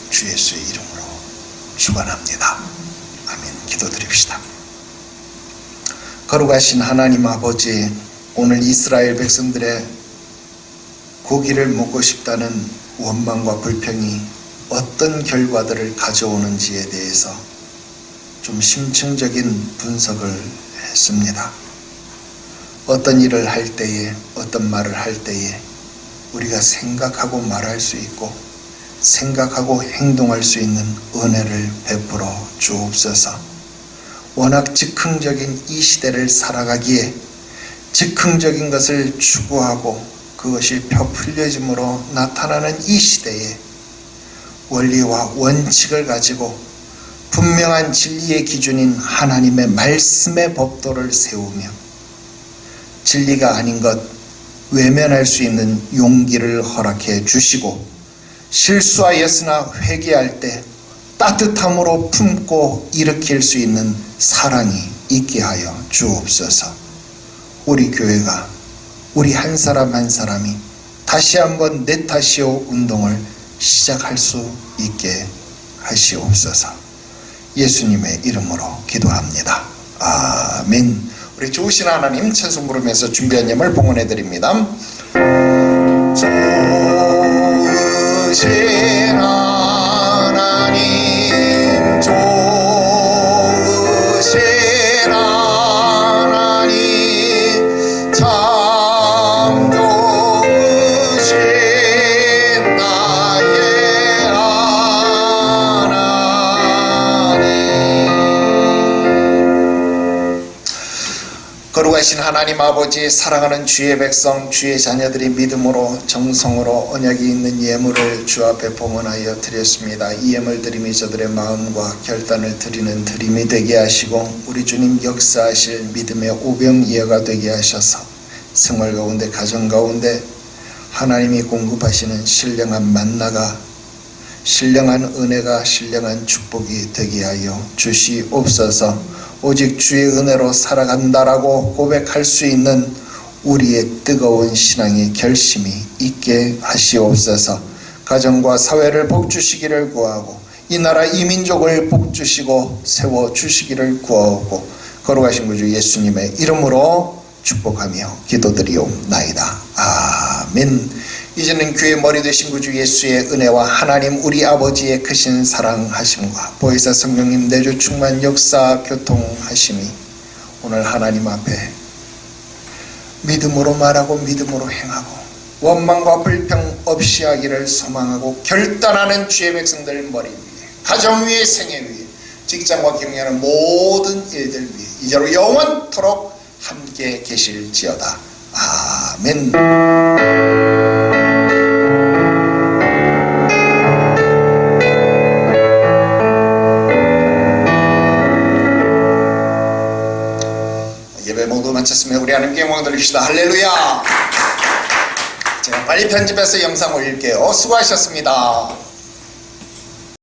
S1: 주 예수의 이름으로 축원합니다. 아멘. 기도드립시다. 거룩하신 하나님 아버지, 오늘 이스라엘 백성들의 고기를 먹고 싶다는 원망과 불평이 어떤 결과들을 가져오는지에 대해서 좀 심층적인 분석을 했습니다. 어떤 일을 할 때에, 어떤 말을 할 때에 우리가 생각하고 말할 수 있고 생각하고 행동할 수 있는 은혜를 베풀어 주옵소서. 워낙 즉흥적인 이 시대를 살아가기에 즉흥적인 것을 추구하고 그것이 펴풀려짐으로 나타나는 이 시대에 원리와 원칙을 가지고 분명한 진리의 기준인 하나님의 말씀의 법도를 세우며 진리가 아닌 것 외면할 수 있는 용기를 허락해 주시고, 실수하였으나 회개할 때 따뜻함으로 품고 일으킬 수 있는 사랑이 있게 하여 주옵소서. 우리 교회가, 우리 한 사람 한 사람이 다시 한번 네타시오 운동을 시작할 수 있게 하시옵소서. 예수님의 이름으로 기도합니다. 아멘. 우리 좋으신 하나님 찬송 부르면서 준비한 예물 봉헌해 드립니다. 좋으신 하나님, 좋으신 하나님, 거룩하신 하나님 아버지, 사랑하는 주의 백성, 주의 자녀들이 믿음으로 정성으로 언약이 있는 예물을 주 앞에 봉헌하여 드렸습니다. 이 예물 드림이 저들의 마음과 결단을 드리는 드림이 되게 하시고 우리 주님 역사하실 믿음의 오병이어가 되게 하셔서 생활 가운데, 가정 가운데 하나님이 공급하시는 신령한 만나가, 신령한 은혜가, 신령한 축복이 되게 하여 주시옵소서. 오직 주의 은혜로 살아간다라고 고백할 수 있는 우리의 뜨거운 신앙의 결심이 있게 하시옵소서. 가정과 사회를 복주시기를 구하고 이 나라 이 민족을 복주시고 세워주시기를 구하고 거룩하신 구주 예수님의 이름으로 축복하며 기도드리옵나이다. 아멘. 이제는 교회 머리 되신 구주 예수의 은혜와 하나님 우리 아버지의 크신 사랑하심과 보혜사 성령님 내주 충만 역사 교통하심이 오늘 하나님 앞에 믿음으로 말하고 믿음으로 행하고 원망과 불평 없이 하기를 소망하고 결단하는 주의 백성들 머리 위에, 가정 위에, 생애 위에, 직장과 경영하는 모든 일들 위에 이제로 영원토록 함께 계실지어다. 아멘. 예배 모두 마쳤으면 우리 하나님께 영광 돌립시다. 할렐루야. 제가 빨리 편집해서 영상 올릴게요. 수고하셨습니다.